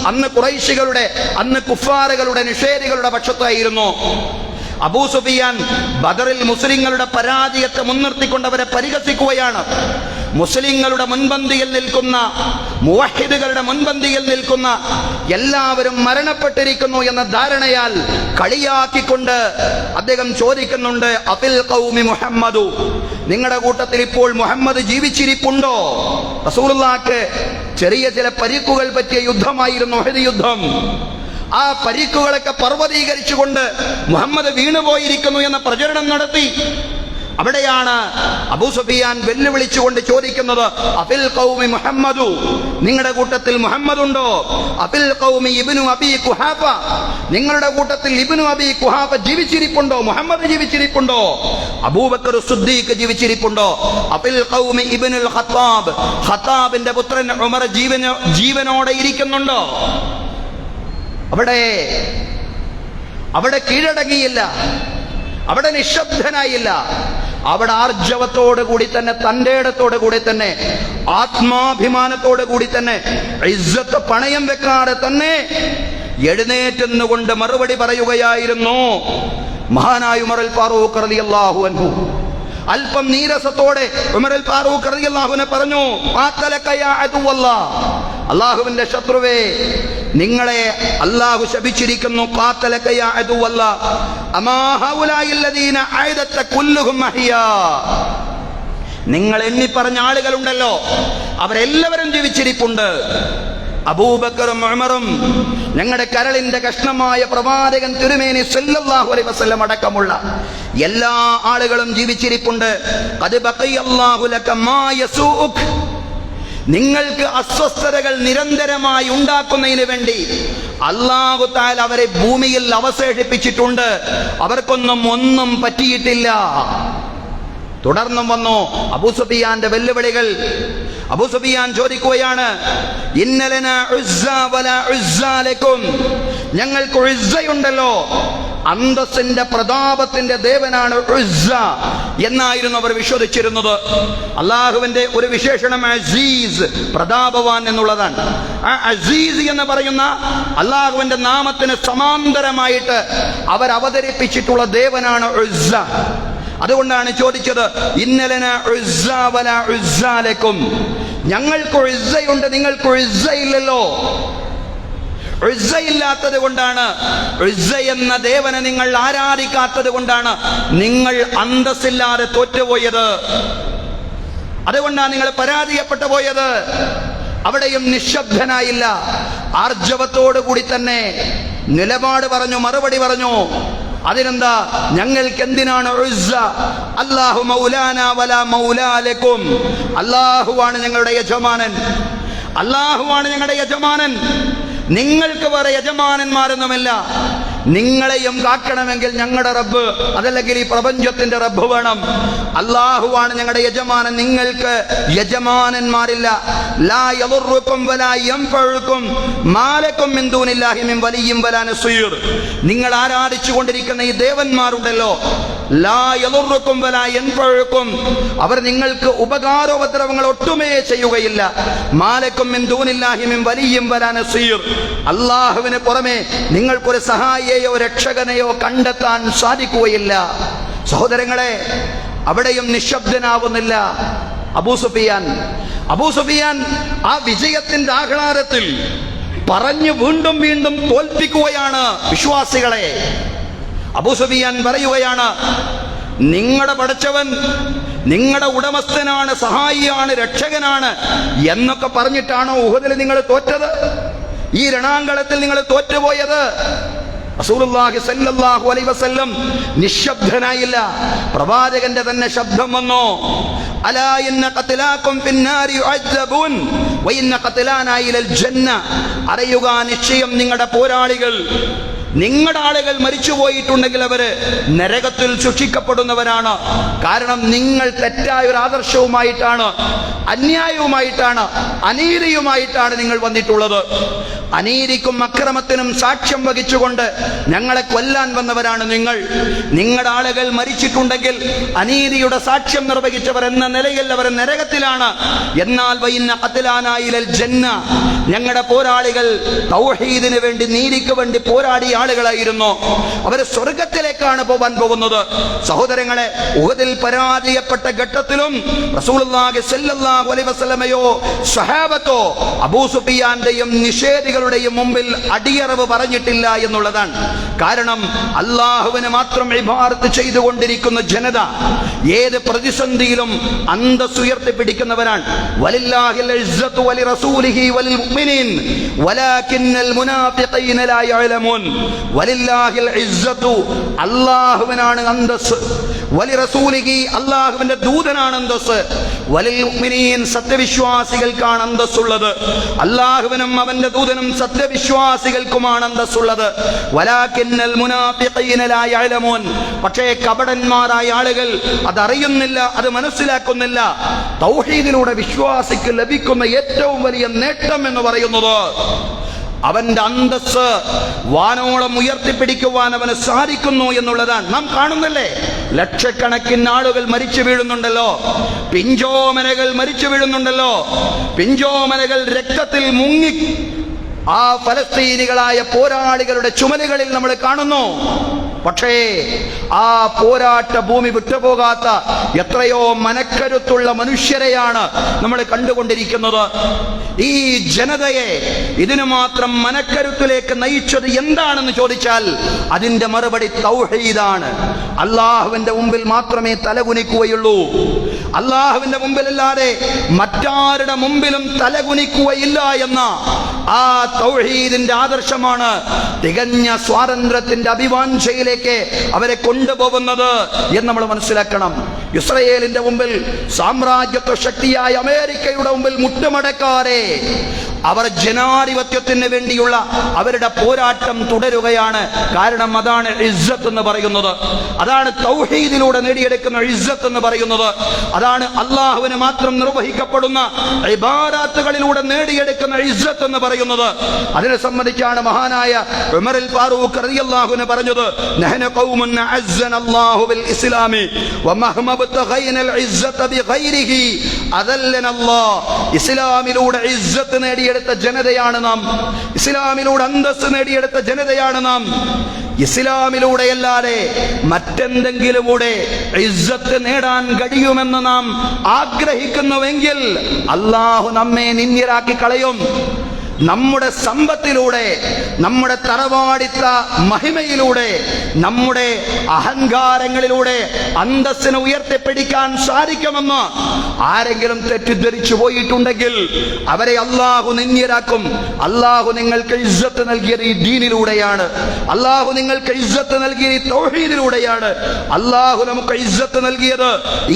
അന്ന് ഖുറൈശികളുടെ, അന്ന് കുഫാറുകളുടെ, നിഷേധികളുടെ പക്ഷത്തായിരുന്നു. അബൂ സുഫിയാൻ ബദറിൽ മുസ്ലിങ്ങളുടെ പരാജയത്തെ മുൻനിർത്തിക്കൊണ്ട് അവരെ പരിഹസിക്കുകയാണ്. മുസ്ലിങ്ങളുടെ മുൻപന്തിയിൽ നിൽക്കുന്ന, മുവഹിദുകളുടെ മുൻപന്തിയിൽ നിൽക്കുന്ന എല്ലാവരും മരണപ്പെട്ടിരിക്കുന്നു എന്ന ധാരണയാൽ കളിയാക്കിക്കൊണ്ട് അദ്ദേഹം ചോദിക്കുന്നുണ്ട്, അഫിൽ ഖൗമി മുഹമ്മദു, നിങ്ങളുടെ കൂട്ടത്തിൽ ഇപ്പോൾ മുഹമ്മദ് ജീവിച്ചിരിപ്പുണ്ടോ? റസൂലുള്ളാഹിക്ക് ചെറിയ ചില പരിക്കുകൾ പറ്റിയ യുദ്ധമായിരുന്നു ഉഹദ് യുദ്ധം. ആ പരിക്കുകളൊക്കെ പർവ്വതീകരിച്ചുകൊണ്ട് മുഹമ്മദ് വീണുപോയിരിക്കുന്നു എന്ന പ്രചരണം നടത്തി. അവിടെയാണ് അബൂ സുഫിയാൻ വെല്ലുവിളിച്ചുകൊണ്ട് ചോദിക്കുന്നത്, അഫിൽ ഖൗമി മുഹമ്മദു, നിങ്ങളുടെ കൂട്ടത്തിൽ മുഹമ്മദ് ഉണ്ടോ? അഫിൽ ഖൗമി ഇബ്നു അബീ ഖുഹാഫ, നിങ്ങളുടെ കൂട്ടത്തിൽ ഇബ്നു അബീ ഖുഹാഫ ജീവിച്ചിരിപ്പുണ്ടോ? മുഹമ്മദ് ജീവിച്ചിരിപ്പുണ്ടോ? അബൂബക്കർ സിദ്ദീഖ് ജീവിച്ചിരിപ്പുണ്ടോ? അഫിൽ ഖൗമി ഇബ്നുൽ ഖത്താബ്, ഖത്താബിന്റെ പുത്രൻ ഉമർ ജീവനോടെ ഇരിക്കുന്നുണ്ടോ? അവിടെ കീഴടങ്ങിയില്ല, അവിടെ നിശബ്ദനായില്ല. അവിടെ ആർജവത്തോടു കൂടി തന്നെ, തന്റെ ഇടത്തോടു കൂടി തന്നെ, ആത്മാഭിമാനത്തോടു കൂടി തന്നെ, ഇസ്സത്ത് പണയം വെക്കാതെ തന്നെ എഴുന്നേറ്റുന്നുകൊണ്ട് മറുപടി പറയുകയായിരുന്നു മഹാനായ ഉമറുൽ ഫാറൂഖ് റളിയല്ലാഹു അൻഹു. അല്പം നീരസത്തോടെ ഉമറുൽ ഫാറൂഖ് റളിയല്ലാഹു അൻഹു പറഞ്ഞു, ഖാതലക യാ അദുവല്ലാഹ്, അല്ലാഹുവിന്റെ ശത്രുവേ, നിങ്ങളെ അല്ലാഹു ശപിച്ചിരിക്കുന്നു. ഖാതലക യാ അദുവല്ലാഹ് അമാ ഹൗലായില്ലദീന അയ്ദത കുല്ലുഹും അഹ്യാ, നിങ്ങൾ എണ്ണി പറഞ്ഞ ആളുകളുണ്ടല്ലോ, അവരെല്ലാവരും ജീവിച്ചിരിപ്പുണ്ട്. അബൂബക്കറും ഉമറും ഞങ്ങളുടെ കരളിന്റെ കഷ്ണമായ പ്രവാചകൻ തിരുമേനി സല്ലല്ലാഹു അലൈഹി വസല്ലം അടക്കമുള്ള എല്ലാ ആളുകളും ജീവിച്ചിരിപ്പുണ്ട്. ഖദ് ബഖിയല്ലാഹു ലക മാ യസൂഉക്, നിങ്ങൾക്ക് അസ്വസ്ഥതകൾ നിരന്തരമായി ഉണ്ടാക്കുന്നതിന് വേണ്ടി അല്ലാഹു തആല അവരെ ഭൂമിയിൽ അവശേഷിപ്പിച്ചിട്ടുണ്ട്. ഒന്നും പറ്റിയിട്ടില്ല. തുടർന്നും വന്നു അബൂ സുഫിയാന്റെ വെല്ലുവിളികൾ. അബൂ സുഫിയാൻ ചോദിക്കുകയാണ്, ഇന്നലനാ ഉസ്സ വലാ ഉസ്സ ലക്കും, ഞങ്ങൾക്ക് ഉസ്സയുണ്ടല്ലോ, അന്തസ്സിന്റെ പ്രതാപത്തിന്റെ ദേവനാണ് ഉസ്സ എന്നായിരുന്നു അവർ വിശ്വസിച്ചിരുന്നത്. അള്ളാഹുവിന്റെ ഒരു വിശേഷണം അസീസ്, പ്രതാപവാൻ എന്നുള്ളതാണ്. ആ അസീസ് എന്ന് പറയുന്ന അള്ളാഹുവിന്റെ നാമത്തിന് സമാന്തരമായിട്ട് അവർ അവതരിപ്പിച്ചിട്ടുള്ള ദേവനാണ് ഉസ്സ. അതുകൊണ്ടാണ് ചോദിച്ചത്, ഇന്നലനാ ഉസ്സ വലാ ഉസ്സ ലക്കും, ഞങ്ങൾക്ക് ഉസ്സയുണ്ട്, നിങ്ങൾക്ക് ഉസ്സയില്ലല്ലോ. ഉസ്സയില്ലാത്തത് കൊണ്ടാണ്, ഉസ്സ എന്ന ദേവനെ നിങ്ങൾ ആരാധിക്കാത്തത് കൊണ്ടാണ് നിങ്ങൾ അന്തസ്സില്ലാതെ തോറ്റുപോയത്. അതുകൊണ്ടാണ് നിങ്ങൾ പരാജയപ്പെട്ടു പോയത്. അവിടെയും നിശബ്ദനായില്ല, ആർജവത്തോടു കൂടി തന്നെ നിലപാട് പറഞ്ഞു, മറുപടി പറഞ്ഞു. അതിനെന്താ, ഞങ്ങൾക്ക് എന്തിനാണ് ഉസ്സ? അല്ലാഹു മൗലാന വലാ മൗലാ ലക്കും, അല്ലാഹുവാണ് ഞങ്ങളുടെ യജമാനൻ, അല്ലാഹുവാണ് ഞങ്ങളുടെ യജമാനൻ, നിങ്ങൾക്ക് വേറെ യജമാനന്മാരൊന്നുമില്ല. നിങ്ങളെയും കാക്കണമെങ്കിൽ ഞങ്ങളുടെ റബ്ബ്, അതല്ലെങ്കിൽ ഈ പ്രപഞ്ചത്തിന്റെ റബ്ബ് വേണം. അല്ലാഹുവാണ് ഞങ്ങളുടെ യജമാനൻ, നിങ്ങൾക്ക് യജമാനന്മാരില്ല. ലാ യദുറുക്കും വലാ യൻഫഉക്കും മാ ലക്കും മിൻ ദൂനില്ലാഹി മിൻ വലിയ്യിൻ വലാ നസീർ. നിങ്ങൾ ആരാധിച്ചു കൊണ്ടിരിക്കുന്ന ഈ ദേവന്മാരുണ്ടല്ലോ, ലാ യദുറുക്കും വലാ യൻഫഉക്കും, അവർ നിങ്ങൾക്ക് ഉപകാരോപദ്രവങ്ങൾ ഒട്ടുമേ ചെയ്യുകയില്ല. മാ ലക്കും മിൻ ദൂനില്ലാഹി മിൻ വലിയ്യിൻ വലാ നസീർ, അല്ലാഹുവിന് പുറമെ നിങ്ങൾക്കൊരു സഹായിയെയോ രക്ഷകനെയോ കണ്ടെത്താൻ സാധിക്കുകയില്ല. സഹോദരങ്ങളെ, അവിടെയും നിശബ്ദനാവുന്നില്ല അബൂ സുഫിയാൻ. ആ വിജയത്തിന്റെ ആഹ്ലാദത്തിൽ പറഞ്ഞു വീണ്ടും വീണ്ടും തോൽപ്പിക്കുകയാണ് വിശ്വാസികളെ. അബൂ സുഫിയാൻ പറയുകയാണ്, നിങ്ങളുടെ പടച്ചവൻ നിങ്ങളുടെ ഉടമസ്ഥനാണ്, സഹായിയാണ്, രക്ഷകനാണ് എന്നൊക്കെ പറഞ്ഞിട്ടാണോ ഉഹദിൽ നിങ്ങൾ തോറ്റത്? ഈ രണാങ്കളത്തിൽ നിങ്ങൾ തോറ്റുപോയത്? റസൂലുള്ളാഹി സ്വല്ലല്ലാഹു അലൈഹി വസല്ലം നിശബ്ദനായില്ല. പ്രവാചകന്റെ തന്നെ ശബ്ദം വന്നു, അലാ ഇന്ന ഖത്ലാകും ഫിന്നാരി യുഅദ്ദബൂൻ വഇന്ന ഖത്ലാനാ ഇലൽ ജന്ന. അറിയുക, നിശ്ചയം നിങ്ങളുടെ പോരാളികൾ, നിങ്ങളുടെ ആളുകൾ മരിച്ചു പോയിട്ടുണ്ടെങ്കിൽ അവര് നരകത്തിൽ ശിക്ഷിക്കപ്പെടുന്നവരാണ്. കാരണം നിങ്ങൾ തെറ്റായ ഒരു ആദർശവുമായിട്ടാണ്, അന്യായവുമായിട്ടാണ്, അനീതിയുമായിട്ടാണ് നിങ്ങൾ വന്നിട്ടുള്ളത്. അനീതിക്കും അക്രമത്തിനും സാക്ഷ്യം വഹിച്ചുകൊണ്ട് ഞങ്ങളെ കൊല്ലാൻ വന്നവരാണ് നിങ്ങൾ. നിങ്ങളുടെ ആളുകൾ മരിച്ചിട്ടുണ്ടെങ്കിൽ അനീതിയുടെ സാക്ഷ്യം നിർവഹിച്ചവർ എന്ന നിലയിൽ അവർ നരകത്തിലാണ്. എന്നാൽ വഇന്ന ഖത്ലാനാ ഇലൽ ജന്ന, ഞങ്ങളുടെ പോരാളികൾ തൗഹീദിന് വേണ്ടി, നീതിക്ക് വേണ്ടി പോരാടിയ ആളുകളായിരുന്നു. അവർ സ്വർഗത്തിലേക്കാണ് പോവാൻ പോകുന്നത്. സഹോദരങ്ങളെ, ഉഹദിൽ പരാജയപ്പെട്ട ഘട്ടത്തിലും റസൂലുള്ളാഹി സ്വല്ലല്ലാഹു അലൈഹി വസല്ലമയോ സ്വഹാബത്തോ അബൂ സുഫിയാന്റെയും നിഷേധികളുടെയും മുമ്പിൽ അടിയറവ് പറഞ്ഞിട്ടില്ല എന്നുള്ളതാണ്. കാരണം അല്ലാഹുവിനെ മാത്രം ഇബാദത്ത് ചെയ്തുകൊണ്ടിരിക്കുന്ന ജനത ഏത് പ്രതിസന്ധിയിലും അന്തസ്സുയർത്തി പിടിക്കുന്നവരാണ്. വലില്ലാഹിൽ ഇസ്സത്തു വലിറസൂലിഹി വലിൽ മുഅ്മിനീൻ വലാകിന്നൽ മുനാഫിഖീന ലാ യഅലമൂൻ. വലില്ലാഹിൽ ഇസ്സത്തു, അല്ലാഹുവിനാണ് അന്തസ്സ്, വലിറസൂലിഹി, അല്ലാഹുവിന്റെ ദൂതനാണ് അന്തസ്സ്, വലിൽ മുഅ്മിനീൻ, സത്യവിശ്വാസികൾക്കാണ് അന്തസ്സുള്ളത്. അല്ലാഹുവിനും അവന്റെ ദൂതനും സത്യവിശ്വാസികൾക്കുമാണ് അന്തസ്സുള്ളത്. വലാകിന്നൽ മുനാഫിഖീന ലാ യഅലമൂൻ, പക്ഷേ കപടന്മാരായ ആളുകൾ അതറിയുന്നില്ല, അത് മനസ്സിലാക്കുന്നില്ല. തൗഹീദിലൂടെ വിശ്വാസിക്ക് ലഭിക്കുന്ന ഏറ്റവും വലിയ നേട്ടം എന്ന് പറയുന്നത് അവന്റെ അന്തസ്സ് വാനോളം ഉയർത്തിപ്പിടിക്കുവാൻ അവന് സാധിക്കുന്നു എന്നുള്ളതാണ്. നാം കാണുന്നില്ലേ, ലക്ഷക്കണക്കിന് ആളുകൾ മരിച്ചു വീഴുന്നുണ്ടല്ലോ, പിഞ്ചോമനകൾ മരിച്ചു വീഴുന്നുണ്ടല്ലോ, പിഞ്ചോമനകൾ രക്തത്തിൽ മുങ്ങി ആ ഫലസ്തീനികളായ പോരാളികളുടെ ചുമലുകളിൽ നമ്മൾ കാണുന്നു. പക്ഷേ ആ പോരാട്ട ഭൂമി വിട്ടുപോകാത്ത എത്രയോ മനക്കരുത്തുള്ള മനുഷ്യരെയാണ് നമ്മൾ കണ്ടുകൊണ്ടിരിക്കുന്നത്. ഈ ജനതയെ ഇതിനു മാത്രം മനക്കരുത്തിലേക്ക് നയിച്ചത് എന്താണെന്ന് ചോദിച്ചാൽ അതിന്റെ മറുപടി തൗഹീദാണ്. അല്ലാഹുവിന്റെ മുമ്പിൽ മാത്രമേ തലകുനിക്കുകയുള്ളൂ. അല്ലാഹുവിന്റെ മുമ്പിലല്ലാതെ മറ്റാരുടെ മുമ്പിലും തലകുനിക്കുകയില്ല എന്ന ആ തൗഹീദിന്റെ ആദർശമാണ് തികഞ്ഞ സ്വാതന്ത്ര്യത്തിന്റെ അഭിവാഞ്ചയിലേക്ക് അവരെ കൊണ്ടുപോകുന്നത് എന്ന് നമ്മൾ മനസ്സിലാക്കണം. ഇസ്രയേലിന്റെ മുമ്പിൽ, സാമ്രാജ്യത്വ ശക്തിയായ അമേരിക്കയുടെ മുമ്പിൽ മുട്ടുമടക്കാതെ അവർ ജനാധിപത്യത്തിന് വേണ്ടിയുള്ള അവരുടെ പോരാട്ടം തുടരുകയാണ്. കാരണം അതാണ് ഇസ്സത്ത് എന്ന് പറയുന്നത്, അതാണ് തൗഹീദിലൂടെ നേടിയെടുക്കുന്ന ഇസ്സത്ത് എന്ന് പറയുന്നത്, അതാണ് അള്ളാഹുവിന് മാത്രം നിർവഹിക്കപ്പെടുന്ന ഇബാദത്തുകളിലൂടെ നേടിയെടുക്കുന്ന ഇസ്സത്ത് എന്ന് പറയുന്നത്. അതിനെ സംബന്ധിച്ചാണ് മഹാനായ ഉമറുൽ ഫാറൂഖ് റളിയല്ലാഹു അൻഹു പറഞ്ഞത്, നഹ്നു ഖൗമുൻ അസ്സനല്ലാഹു ബിൽ ഇസ്ലാമി വമഹ്മ ബതഗൈനൽ ഇസ്സത ബിഗൈരിഹി അദല്ലനല്ലാഹ്. ഇസ്ലാമിലൂടെ ഇസ്സത്ത് നേടിയെടുത്ത ജനതയാണ് നാം, ഇസ്ലാമിലൂടെ അന്തസ്സ് നേടിയെടുത്ത ജനതയാണ് നാം. ഇസ്ലാമിലൂടെയല്ലാതെ മറ്റെന്തെങ്കിലുമൂടെ ഇസ്സത്ത് നേടാൻ കഴിയുമെന്ന് നാം ആഗ്രഹിക്കുന്നുവെങ്കിൽ അല്ലാഹു നമ്മെ നിന്ദ്യരാക്കി കളയും. നമ്മുടെ സമ്പത്തിലൂടെ, നമ്മുടെ തറവാടിത്ത മഹിമയിലൂടെ, നമ്മുടെ അഹങ്കാരങ്ങളിലൂടെ അന്തസ്സിനെ ഉയർത്തിപ്പിടിക്കാൻ സാധിക്കുമെന്ന് ആരെങ്കിലും തെറ്റിദ്ധരിച്ചു പോയിട്ടുണ്ടെങ്കിൽ അവരെ അല്ലാഹു നിന്ദ്യരാക്കും. അല്ലാഹു നിങ്ങൾക്ക് ഇസ്സത്ത് നൽകിയത് ഈ ദീനിലൂടെയാണ്, അല്ലാഹു നിങ്ങൾക്ക് ഇസ്സത്ത് നൽകിയത് ഈ തൗഹീദിലൂടെയാണ്, അല്ലാഹു നമുക്ക് ഇസ്സത്ത് നൽകിയത്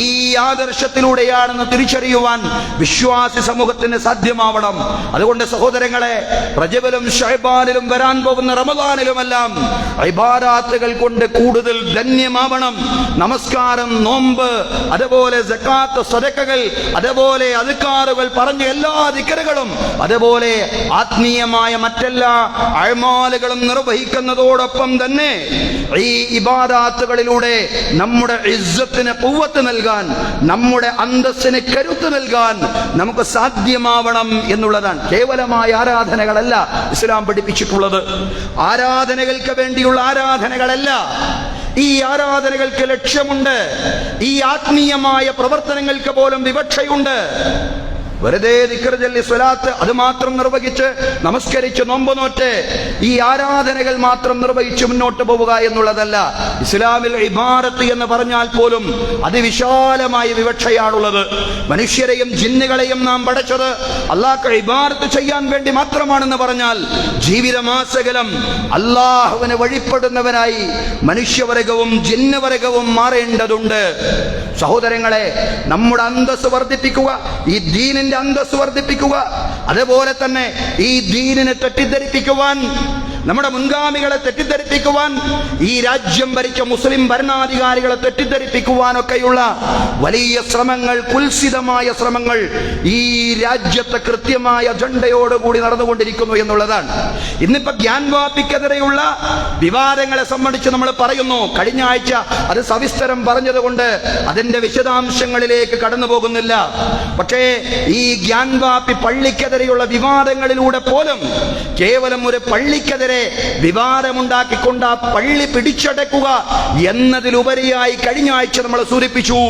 ഈ ആദർശത്തിലൂടെയാണെന്ന് തിരിച്ചറിയുവാൻ വിശ്വാസി സമൂഹത്തിന് സാധ്യമാവണം. അതുകൊണ്ട് സഹോദരൻ, റജബിലും ശഅബാനിലും വരാൻ പോകുന്ന റമദാനിലുമെല്ലാം ഇബാദത്തുകൾ കൊണ്ട് കൂടുതൽ ധന്യമാവണം. നമസ്കാരം, നോമ്പ്, അതുപോലെ സകാത്ത്, സദഖകൾ, അതുപോലെ അദ്കാറുകൾ പറഞ്ഞ എല്ലാ ദിക്റുകളും, അതുപോലെ ആത്മീയമായ മറ്റെല്ലാ അഅ്മാലുകളും നിർവഹിക്കുന്നതോടൊപ്പം തന്നെ ഈ ഇബാദത്തുകളിലൂടെ നമ്മുടെ ഇസ്സത്തിന് ഖുവ്വത്ത് നൽകാൻ, നമ്മുടെ അന്തസ്സിന് കരുത്ത് നൽകാൻ നമുക്ക് സാധ്യമാവണം എന്നുള്ളതാണ്. കേവലമായ ആരാധനകളല്ല ഇസ്ലാം പഠിപ്പിച്ചിട്ടുള്ളത്, ആരാധനകൾക്ക് വേണ്ടിയുള്ള ആരാധനകളല്ല. ഈ ആരാധനകൾക്ക് ലക്ഷ്യമുണ്ട്, ഈ ആത്മീയമായ പ്രവർത്തനങ്ങൾക്ക് പോലും വിവക്ഷയുണ്ട്. വെറുതെ ദിക്ർ ചൊല്ലി സ്വലാത്ത് അത് മാത്രം നിർവഹിച്ച് നമസ്കരിച്ച് നോമ്പ് നോറ്റ് ഈ ആരാധനകൾ മാത്രം നിർവഹിച്ച് മുന്നോട്ട് പോവുക എന്നുള്ളതല്ല. ഇസ്ലാമിൽ ഇബാദത്ത് എന്ന് പറഞ്ഞാൽ പോലും അതിവിശാലമായ വിവക്ഷയാണുള്ളത്. മനുഷ്യരെയും ജിന്നുകളെയും നാം പടച്ചത് അല്ലാഹുവിനെ ഇബാദത്ത് ചെയ്യാൻ വേണ്ടി മാത്രമാണെന്ന് പറഞ്ഞാൽ ജീവിതമാസകലം അല്ലാഹുവിനെ വഴിപ്പെടുന്നവനായി മനുഷ്യവർഗവും ജിന്നുവർഗവും മാറേണ്ടതുണ്ട്. സഹോദരങ്ങളെ, നമ്മുടെ അന്തസ്സ് വർദ്ധിപ്പിക്കുക, ഈ ദീനിന്റെ അന്തസ്സ് വർദ്ധിപ്പിക്കുക, അതുപോലെ തന്നെ ഈ ദീനിനെ തെറ്റിദ്ധരിപ്പിക്കുവാൻ, നമ്മുടെ മുൻഗാമികളെ തെറ്റിദ്ധരിപ്പിക്കുവാൻ, ഈ രാജ്യം ഭരിച്ച മുസ്ലിം ഭരണാധികാരികളെ തെറ്റിദ്ധരിപ്പിക്കുവാനൊക്കെയുള്ള വലിയ ശ്രമങ്ങൾ, കുൽസിതമായ ശ്രമങ്ങൾ ഈ രാജ്യത്തെ കൃത്യമായ അജണ്ടയോടുകൂടി നടന്നുകൊണ്ടിരിക്കുന്നു എന്നുള്ളതാണ്. ഇന്നിപ്പോ ഗ്യാൻവാപ്പിക്കെതിരെയുള്ള വിവാദങ്ങളെ സംബന്ധിച്ച് നമ്മൾ പറയുന്നു. കഴിഞ്ഞ ആഴ്ച അത് സവിസ്തരം പറഞ്ഞതുകൊണ്ട് അതിന്റെ വിശദാംശങ്ങളിലേക്ക് കടന്നു പോകുന്നില്ല. പക്ഷേ ഈ ഗ്യാൻവാപ്പി പള്ളിക്കെതിരെയുള്ള വിവാദങ്ങളിലൂടെ പോലും കേവലം ഒരു പള്ളിക്കെതിരെ വിവാദമുണ്ടാക്കിക്കൊണ്ട് ആ പള്ളി പിടിച്ചടക്കുക എന്നതിലുപരിയായി കഴിഞ്ഞ ആഴ്ച നമ്മൾ സൂചിപ്പിച്ചു,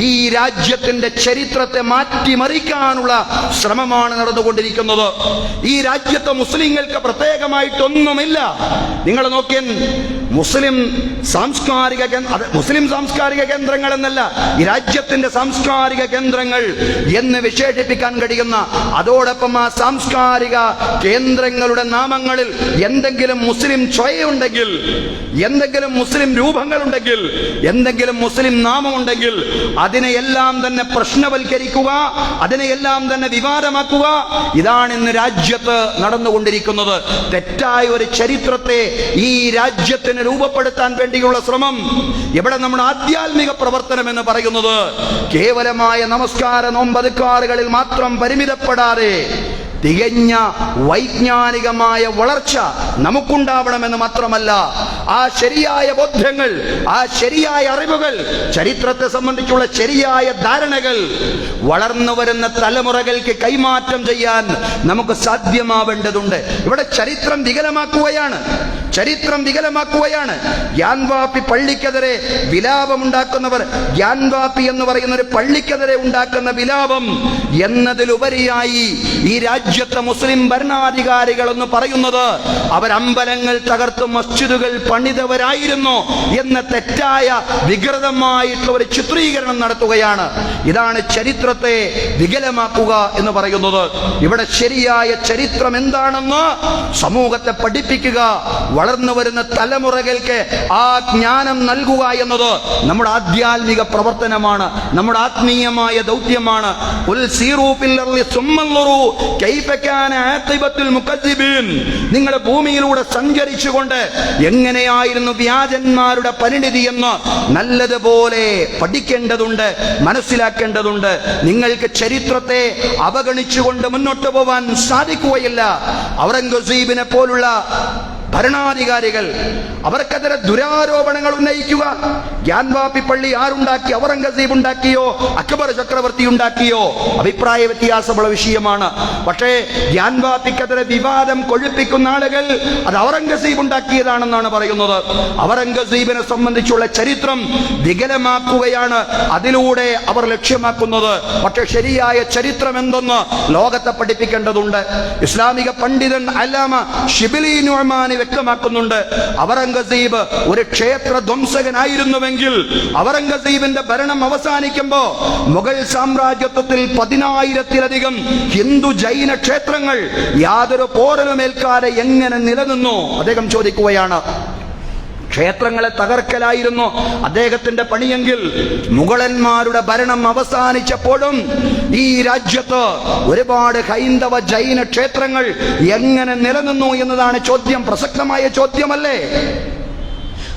ഈ രാജ്യത്തിന്റെ ചരിത്രത്തെ മാറ്റിമറിക്കാനുള്ള ശ്രമമാണ് നടന്നുകൊണ്ടിരിക്കുന്നത്. ഈ രാജ്യത്തെ മുസ്ലിങ്ങൾക്ക് പ്രത്യേകമായിട്ടൊന്നുമില്ല. നിങ്ങൾ നോക്കിയാൽ മുസ്ലിം സാംസ്കാരിക കേന്ദ്രങ്ങൾ എന്നല്ല, ഈ രാജ്യത്തിന്റെ സാംസ്കാരിക കേന്ദ്രങ്ങൾ എന്ന് വിശേഷിപ്പിക്കാൻ കഴിയുന്ന, അതോടൊപ്പം ആ സാംസ്കാരിക കേന്ദ്രങ്ങളുടെ നാമങ്ങളിൽ എന്തെങ്കിലും മുസ്ലിം ഛായയുണ്ടെങ്കിൽ, എന്തെങ്കിലും മുസ്ലിം രൂപങ്ങളുണ്ടെങ്കിൽ, എന്തെങ്കിലും മുസ്ലിം നാമമുണ്ടെങ്കിൽ അതിനെയെല്ലാം തന്നെ പ്രശ്നവൽക്കരിക്കുക, അതിനെയെല്ലാം തന്നെ വിവാദമാക്കുക, ഇതാണ് ഇന്ന് രാജ്യത്ത് നടന്നുകൊണ്ടിരിക്കുന്നത്. തെറ്റായ ഒരു ചരിത്രത്തെ ഈ രാജ്യത്തിന് രൂപപ്പെടുത്താൻ വേണ്ടിയുള്ള ശ്രമം. ഇവിടെ നമ്മുടെ ആധ്യാത്മിക പ്രവർത്തനം എന്ന് പറയുന്നത് കേവലമായ നമസ്കാര നോമ്പതുക്കാറുകളിൽ മാത്രം പരിമിതപ്പെടാതെ തികഞ്ഞ വൈജ്ഞാനികമായ വളർച്ച നമുക്കുണ്ടാവണമെന്ന് മാത്രമല്ല, ആ ശരിയായ ബോധ്യങ്ങൾ, ആ ശരിയായ അറിവുകൾ, ചരിത്രത്തെ സംബന്ധിച്ചുള്ള ശരിയായ ധാരണകൾ വളർന്നു വരുന്ന തലമുറകൾക്ക് കൈമാറ്റം ചെയ്യാൻ നമുക്ക് സാധ്യമാവേണ്ടതുണ്ട്. ഇവിടെ ചരിത്രം വികലമാക്കുകയാണ്. ഗ്യാൻവാപ്പി പള്ളിക്കെതിരെ വിലാപമുണ്ടാക്കുന്നവർ, ഗ്യാൻവാപ്പി എന്ന് പറയുന്ന ഒരു പള്ളിക്കെതിരെ ഉണ്ടാക്കുന്ന വിലാപം എന്നതിലുപരിയായി ഈ രാജ്യം രാജ്യത്തെ മുസ്ലിം ഭരണാധികാരികൾ എന്ന് പറയുന്നത് അവരമ്പലങ്ങൾ തകർത്ത് മസ്ജിദുകൾ പണിതവരായിരുന്നു എന്ന തെറ്റായ വികൃതമായിട്ടുള്ള ഒരു ചിത്രീകരണം നടത്തുകയാണ്. ഇതാണ് ചരിത്രത്തെ വികലമാക്കുക എന്ന് പറയുന്നത്. ഇവിടെ ശരിയായ ചരിത്രം എന്താണെന്ന് സമൂഹത്തെ പഠിപ്പിക്കുക, വളർന്നു വരുന്ന തലമുറകൾക്ക് ആ ജ്ഞാനം നൽകുക എന്നത് നമ്മുടെ ആധ്യാത്മിക പ്രവർത്തനമാണ്, നമ്മുടെ ആത്മീയമായ ദൗത്യമാണ്. നിങ്ങൾ ഭൂമിയിലൂടെ സഞ്ചരിച്ചുകൊണ്ട് എങ്ങനെയായിരുന്നു വ്യാജന്മാരുടെ പരിണിതി എന്ന് നല്ലതുപോലെ പഠിക്കേണ്ടതുണ്ട്, മനസ്സിലാക്കേണ്ടതുണ്ട്. നിങ്ങൾക്ക് ചരിത്രത്തെ അവഗണിച്ചുകൊണ്ട് മുന്നോട്ട് പോവാൻ സാധിക്കുകയില്ല. ഔറംഗസീബിനെ പോലുള്ള ഭരണാധികാരികൾ അവർക്കെതിരെ ദുരാരോപണങ്ങൾ ഉന്നയിക്കുക. ഗ്യാൻവാപ്പി പള്ളി ആരുണ്ടാക്കി? ഔറംഗസീബ് ഉണ്ടാക്കിയോ അക്ബർ ചക്രവർത്തി ഉണ്ടാക്കിയോ? അഭിപ്രായ വ്യത്യാസമുള്ള വിഷയമാണ്. പക്ഷേ ഗ്യാൻവാപ്പിക്കെതിരെ വിവാദം കൊഴുപ്പിക്കുന്ന ആളുകൾ അത് ഔറംഗസീബ് ഉണ്ടാക്കിയതാണെന്നാണ് പറയുന്നത്. ഔറംഗസീബിനെ സംബന്ധിച്ചുള്ള ചരിത്രം വികലമാക്കുകയാണ് അതിലൂടെ അവർ ലക്ഷ്യമാക്കുന്നത്. പക്ഷേ ശരിയായ ചരിത്രം എന്തെന്ന് ലോകത്തെ പഠിപ്പിക്കേണ്ടതുണ്ട്. ഇസ്ലാമിക പണ്ഡിതൻ അല്ലാമ ഷിബിലി നുഅ്മാനി വ്യക്തമാക്കുന്നുണ്ട്. ഔറംഗസീബ് ഒരു ക്ഷേത്ര ധ്വംസകനായിരുന്നുവെങ്കിൽ ഔറംഗസീബിന്റെ ഭരണം അവസാനിക്കുമ്പോ മുഗൾ സാമ്രാജ്യത്വത്തിൽ 10,000-ത്തിലധികം ഹിന്ദു ജൈന ക്ഷേത്രങ്ങൾ യാതൊരു പോറലുമേൽക്കാതെ എങ്ങനെ നിലനിന്നു? അദ്ദേഹം ചോദിക്കുകയാണ്. ക്ഷേത്രങ്ങളെ തകർക്കലായിരുന്നു അദ്ദേഹത്തിന്റെ പണിയെങ്കിൽ മുഗളന്മാരുടെ ഭരണം അവസാനിച്ചപ്പോഴും ഈ രാജ്യത്ത് ഒരുപാട് ഹൈന്ദവ ജൈന ക്ഷേത്രങ്ങൾ എങ്ങനെ നിലനിന്നു എന്നതാണ് ചോദ്യം. പ്രസക്തമായ ചോദ്യമല്ലേ?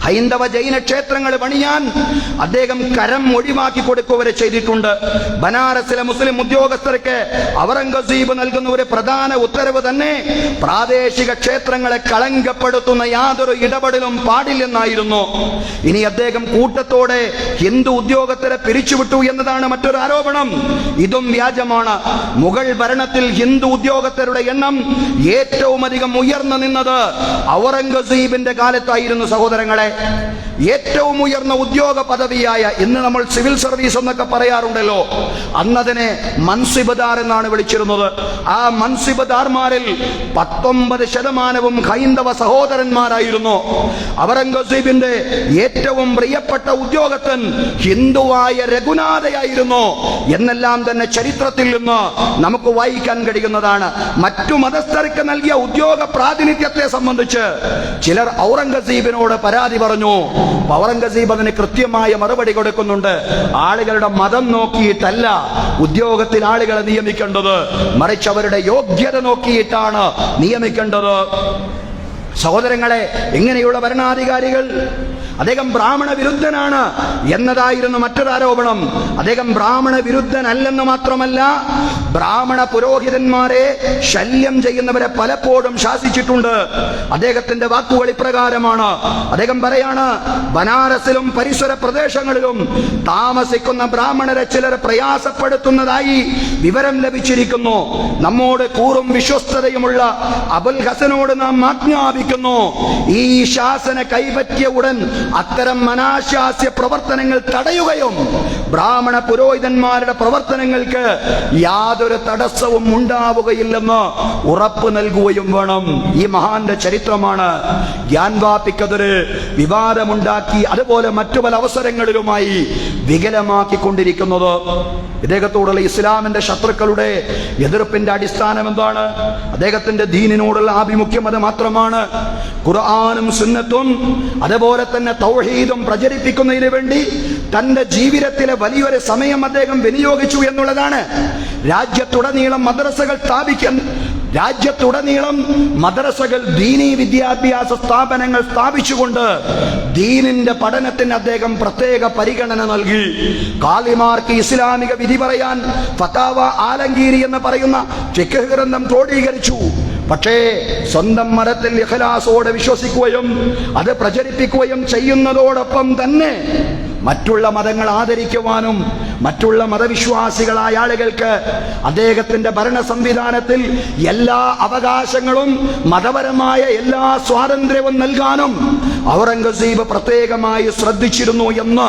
ഹൈന്ദവ ജൈന ക്ഷേത്രങ്ങൾ പണിയാൻ അദ്ദേഹം കരം ഒഴിവാക്കി കൊടുക്കുക ചെയ്തിട്ടുണ്ട്. ബനാറസിലെ മുസ്ലിം ഉദ്യോഗസ്ഥർക്ക് ഔറംഗസീബ് നൽകുന്ന ഒരു പ്രധാന ഉത്തരവ് തന്നെ പ്രാദേശിക ക്ഷേത്രങ്ങളെ കളങ്കപ്പെടുത്തുന്ന യാതൊരു ഇടപെടലും പാടില്ലെന്നായിരുന്നു. ഇനി അദ്ദേഹം കൂട്ടത്തോടെ ഹിന്ദു ഉദ്യോഗസ്ഥരെ പിരിച്ചുവിട്ടു എന്നതാണ് മറ്റൊരു ആരോപണം. ഇതും വ്യാജമാണ്. മുഗൾ ഭരണത്തിൽ ഹിന്ദു ഉദ്യോഗസ്ഥരുടെ എണ്ണം ഏറ്റവും അധികം ഉയർന്നു നിന്നത് ഔറംഗസീബിന്റെ കാലത്തായിരുന്നു സഹോദരങ്ങളെ. ഏറ്റവും ഉയർന്ന ഉദ്യോഗ പദവിയായ, ഇന്ന് നമ്മൾ സിവിൽ സർവീസ് എന്നൊക്കെ പറയാറുണ്ടല്ലോ, അന്നതിനെ മൻസിബദാർ എന്നാണ് വിളിച്ചിരുന്നത്. ആ മൻസിബദാർമാരിൽ 19% ഹൈന്ദവ സഹോദരന്മാരായിരുന്നു. ഔറംഗസീബിന്റെ ഏറ്റവും പ്രിയപ്പെട്ട ഉദ്യോഗസ്ഥൻ ഹിന്ദുവായ രഘുനാഥയായിരുന്നു എന്നെല്ലാം തന്നെ ചരിത്രത്തിൽ നിന്ന് നമുക്ക് വായിക്കാൻ കഴിയുന്നതാണ്. മറ്റു മതസ്ഥർക്ക് നൽകിയ ഉദ്യോഗ പ്രാതിനിധ്യത്തെ സംബന്ധിച്ച് ചിലർ ഔറംഗസീബിനോട് പരാതി പറഞ്ഞു. ഔറംഗസീബ് അതിന് കൃത്യമായ മറുപടി കൊടുക്കുന്നുണ്ട്. ആളുകളുടെ മതം നോക്കിയിട്ടല്ല ഉദ്യോഗത്തിൽ ആളുകളെ നിയമിക്കേണ്ടത്, മറിച്ച് അവരുടെ യോഗ്യത നോക്കിയിട്ടാണ് നിയമിക്കേണ്ടത്. സഹോദരങ്ങളെ, എങ്ങനെയുള്ള ഭരണാധികാരികൾ! അദ്ദേഹം ബ്രാഹ്മണ വിരുദ്ധനാണ് എന്നതായിരുന്നു മറ്റൊരാരോപണം. അദ്ദേഹം ബ്രാഹ്മണ വിരുദ്ധനല്ലെന്ന് മാത്രമല്ല, ബ്രാഹ്മണ പുരോഹിതന്മാരെ ശല്യം ചെയ്യുന്നവരെ പലപ്പോഴും ശാസിച്ചിട്ടുണ്ട്. അദ്ദേഹത്തിന്റെ വാക്കുകൾ ഇപ്രകാരമാണ്. അദ്ദേഹം പറയാണ്, ബനാറസിലും പരിസര പ്രദേശങ്ങളിലും താമസിക്കുന്ന ബ്രാഹ്മണരെ ചിലർ പ്രയാസപ്പെടുത്തുന്നതായി വിവരം ലഭിച്ചിരിക്കുന്നു. നമ്മോട് കൂറും വിശ്വസ്തതയുമുള്ള അബുൽ ഹസനോട് നാം ആജ്ഞാപിക്കുന്നു, ഈ ശാസന കൈപ്പറ്റിയ ഉടൻ അത്തരം അനാശാസ്യ പ്രവർത്തനങ്ങൾ തടയുകയും ബ്രാഹ്മണ പുരോഹിതന്മാരുടെ പ്രവർത്തനങ്ങൾക്ക് യാതൊരു തടസ്സവും ഉണ്ടാവുകയില്ലെന്ന് ഉറപ്പ് നൽകുകയും വേണം. ഈ മഹാന്റെ ചരിത്രമാണ് ഗ്യാൻവാപ്പിക്കെതിരെ വിവാദമുണ്ടാക്കി അതുപോലെ മറ്റു പല അവസരങ്ങളിലുമായി വികലമാക്കിക്കൊണ്ടിരിക്കുന്നത്. ഇദ്ദേഹത്തോടുള്ള ഇസ്ലാമിന്റെ ശത്രുക്കളുടെ എതിർപ്പിന്റെ അടിസ്ഥാനം എന്താണ്? അദ്ദേഹത്തിന്റെ ദീനിനോടുള്ള ആഭിമുഖ്യം അത് മാത്രമാണ്. ഖുർആനും സുന്നത്തും അതുപോലെ തന്നെ തൗഹീദും പ്രചരിപ്പിക്കുന്നതിന് വേണ്ടി തന്റെ ജീവിതത്തിലെ വലിയൊരു സമയം അദ്ദേഹം വിനിയോഗിച്ചു എന്നുള്ളതാണ്. രാജ്യത്തുടനീളം മദ്രസകൾ ദീനീ വിദ്യാഭ്യാസ സ്ഥാപനങ്ങൾ സ്ഥാപിച്ചുകൊണ്ട് ദീനിന്റെ പഠനത്തിന് അദ്ദേഹം പ്രത്യേക പരിഗണന നൽകി. കാളിമാർക്ക് ഇസ്ലാമിക വിധി പറയാൻ ഫതാവ ആലംഗീരി എന്ന് പറയുന്ന ഫിഖ് ഗ്രന്ഥം ക്രോഡീകരിച്ചു. പക്ഷേ സ്വന്തം മതത്തിൽ ഇഖ്ലാസോടെ വിശ്വസിക്കുകയും അത് പ്രചരിപ്പിക്കുകയും ചെയ്യുന്നതോടൊപ്പം തന്നെ മറ്റുള്ള മതങ്ങൾ ആദരിക്കുവാനും മറ്റുള്ള മതവിശ്വാസികളായ ആളുകൾക്ക് അദ്ദേഹത്തിന്റെ ഭരണ സംവിധാനത്തിൽ എല്ലാ അവകാശങ്ങളും മതപരമായ എല്ലാ സ്വാതന്ത്ര്യവും നൽകാനും ഔറംഗസീബ് പ്രത്യേകമായി ശ്രദ്ധിച്ചിരുന്നു എന്ന്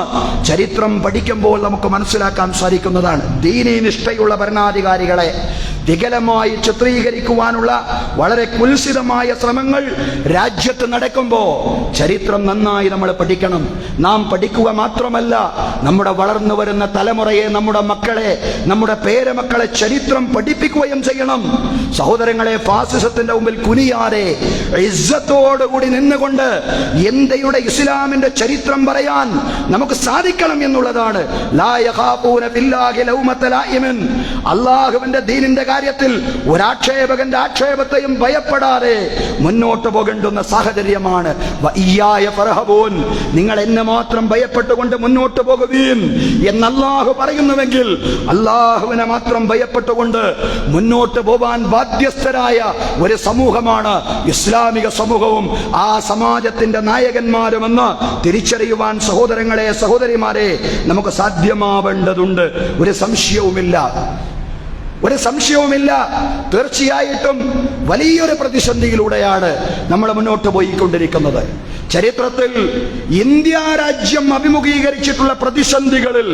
ചരിത്രം പഠിക്കുമ്പോൾ നമുക്ക് മനസ്സിലാക്കാൻ സാധിക്കുന്നതാണ്. ദീനീ നിഷ്ഠയുള്ള ഭരണാധികാരികളെ വികലമായി ചിത്രീകരിക്കുവാനുള്ള വളരെ കുൽസിതമായ ശ്രമങ്ങൾ രാജ്യത്ത് നടക്കുമ്പോൾ ചരിത്രം നന്നായി നമ്മൾ പഠിക്കണം. നാം പഠിക്കുക മാത്രമല്ല, നമ്മുടെ വളർന്നു വരുന്ന തലമുറയെ, നമ്മുടെ മക്കളെ, നമ്മുടെ പേരമക്കളെ ചരിത്രം പഠിപ്പിക്കുകയും ചെയ്യണം. സഹോദരങ്ങളെ, ഫാസിസത്തിന്റെ മുമ്പിൽ കുനിയാതെ ഇസ്സത്തോടുകൂടി നിന്നുകൊണ്ട് ഇന്ത്യയുടെ ഇസ്ലാമിന്റെ ചരിത്രം പറയാൻ നമുക്ക് സാധിക്കണം എന്നുള്ളതാണ്. ലാ യഖാഫൂന ഫില്ലാഹി ലൗമത ലായിമിൻ. അല്ലാഹുവിന്റെ ദീനിന്റെ കാര്യത്തിൽ ഒരാക്ഷേപകന്റെ ആക്ഷേപത്തെയും ഭയപ്പെടാതെ മുന്നോട്ട് പോകേണ്ടുന്ന സാഹചര്യമാണ്. വഇയ്യായ ഫർഹബൂൻ, നിങ്ങൾ എന്നെ മാത്രം ഭയപ്പെട്ടുകൊണ്ട് മുന്നോട്ട് പോകുവീൻ എന്ന് അല്ലാഹു പറയുന്നുവെങ്കിൽ അല്ലാഹുവിനെ മാത്രം ഭയപ്പെട്ടുകൊണ്ട് മുന്നോട്ട് പോകാൻ ബാധ്യസ്ഥരായ ഒരു സമൂഹമാണ് ഇസ്ലാമിക സമൂഹവും ആ സമാജത്തിന്റെ നായകന്മാരുമെന്ന് തിരിച്ചറിയുവാൻ സഹോദരങ്ങളെ, സഹോദരിമാരെ, നമുക്ക് സാധ്യമാവേണ്ടതുണ്ട്. ഒരു സംശയവുമില്ല. തീർച്ചയായിട്ടും വലിയൊരു പ്രതിസന്ധിയിലൂടെയാണ് നമ്മൾ മുന്നോട്ട് പോയിക്കൊണ്ടിരിക്കുന്നത്. ചരിത്രത്തിൽ ഇന്ത്യ രാജ്യം അഭിമുഖീകരിച്ചിട്ടുള്ള പ്രതിസന്ധികളിൽ,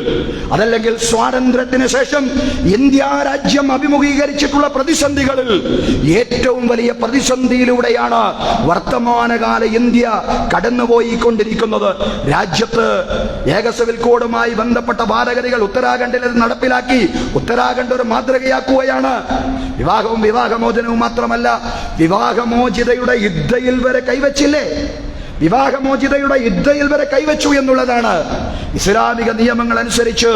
അതല്ലെങ്കിൽ സ്വാതന്ത്ര്യത്തിന് ശേഷം ഇന്ത്യ രാജ്യം അഭിമുഖീകരിച്ചിട്ടുള്ള പ്രതിസന്ധികളിൽ ഏറ്റവും വലിയ പ്രതിസന്ധിയിലൂടെയാണ് വർത്തമാനകാല ഇന്ത്യ കടന്നുപോയിക്കൊണ്ടിരിക്കുന്നത്. രാജ്യത്ത് ഏകസിവിൽ കോഡുമായി ബന്ധപ്പെട്ട ഭേദഗതികൾ ഉത്തരാഖണ്ഡിൽ നടപ്പിലാക്കി ഉത്തരാഖണ്ഡ് ഒരു മാതൃകയാക്കുകയാണ്. വിവാഹമോചനവും മാത്രമല്ല, വിവാഹമോചിതയുടെ ഇദ്ദയിൽ വരെ കൈവച്ചില്ലേ? വിവാഹമോചിതയുടെ ഇദ്ദയിൽ വരെ കൈവച്ചു എന്നുള്ളതാണ്. ഇസ്ലാമിക നിയമങ്ങൾ അനുസരിച്ച്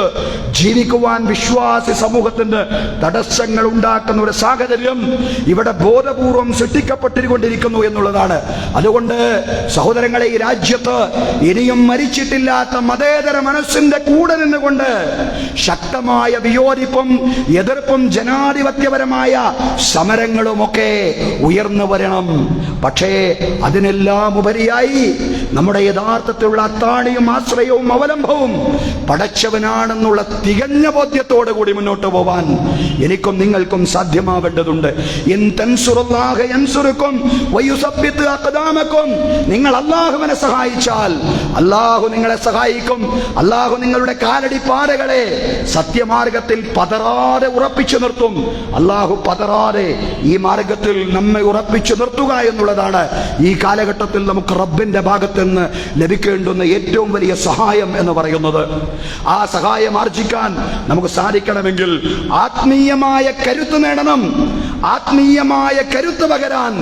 ജീവിക്കുവാൻ വിശ്വാസി സമൂഹത്തിന് തടസ്സങ്ങൾ ഉണ്ടാക്കുന്ന ഒരു സാഹചര്യം ഇവിടെ ബോധപൂർവം സൃഷ്ടിക്കപ്പെട്ടുകൊണ്ടിരിക്കുന്നു എന്നുള്ളതാണ്. അതുകൊണ്ട് സഹോദരങ്ങളെ, ഈ രാജ്യത്ത് ഇനിയും മരിച്ചിട്ടില്ലാത്ത മതേതര മനസ്സിന്റെ കൂടെ നിന്നുകൊണ്ട് ശക്തമായ വിയോജിപ്പും എതിർപ്പും ജനാധിപത്യപരമായ സമരങ്ങളുമൊക്കെ ഉയർന്നു വരണം. പക്ഷേ അതിനെല്ലാം ഉപരിയായി നമ്മുടെ യഥാർത്ഥത്തിലുള്ള അത്താണിയും ആശ്രയവും അവലംബവും പടച്ചവനാണെന്നുള്ള തികഞ്ഞ ബോധ്യത്തോടു കൂടി മുന്നോട്ട് പോവാൻ എനിക്കും നിങ്ങൾക്കും സാധ്യമാവേണ്ടതുണ്ട്. ഇൻ തൻസുറുല്ലാഹ യൻസുറുക്കും വയുസബ്ബിത് അഖ്ദാമക്കും. നിങ്ങൾ അല്ലാഹുവിനെ സഹായിച്ചാൽ അല്ലാഹു നിങ്ങളെ സഹായിക്കും. അല്ലാഹു നിങ്ങളുടെ കാലടിപ്പാതകളെ സത്യമാർഗത്തിൽ പതറാതെ ഉറപ്പിച്ചു നിർത്തും. അല്ലാഹു പതറാതെ ഈ മാർഗത്തിൽ നമ്മെ ഉറപ്പിച്ചു നിർത്തുക എന്നുള്ളതാണ് ഈ കാലഘട്ടത്തിൽ നമുക്ക് റബ്ബിന്റെ ഭാഗത്ത് നിന്ന് ലഭിക്കേണ്ടുന്ന ഏറ്റവും വലിയ സഹായം എന്ന് പറയുന്നത്. ആ സഹായം ആർജിക്കാൻ നമുക്ക് സാധിക്കണമെങ്കിൽ ആത്മീയമായ കരുത്ത് നേടണം. ആത്മീയമായ കരുത്ത് പകരാൻ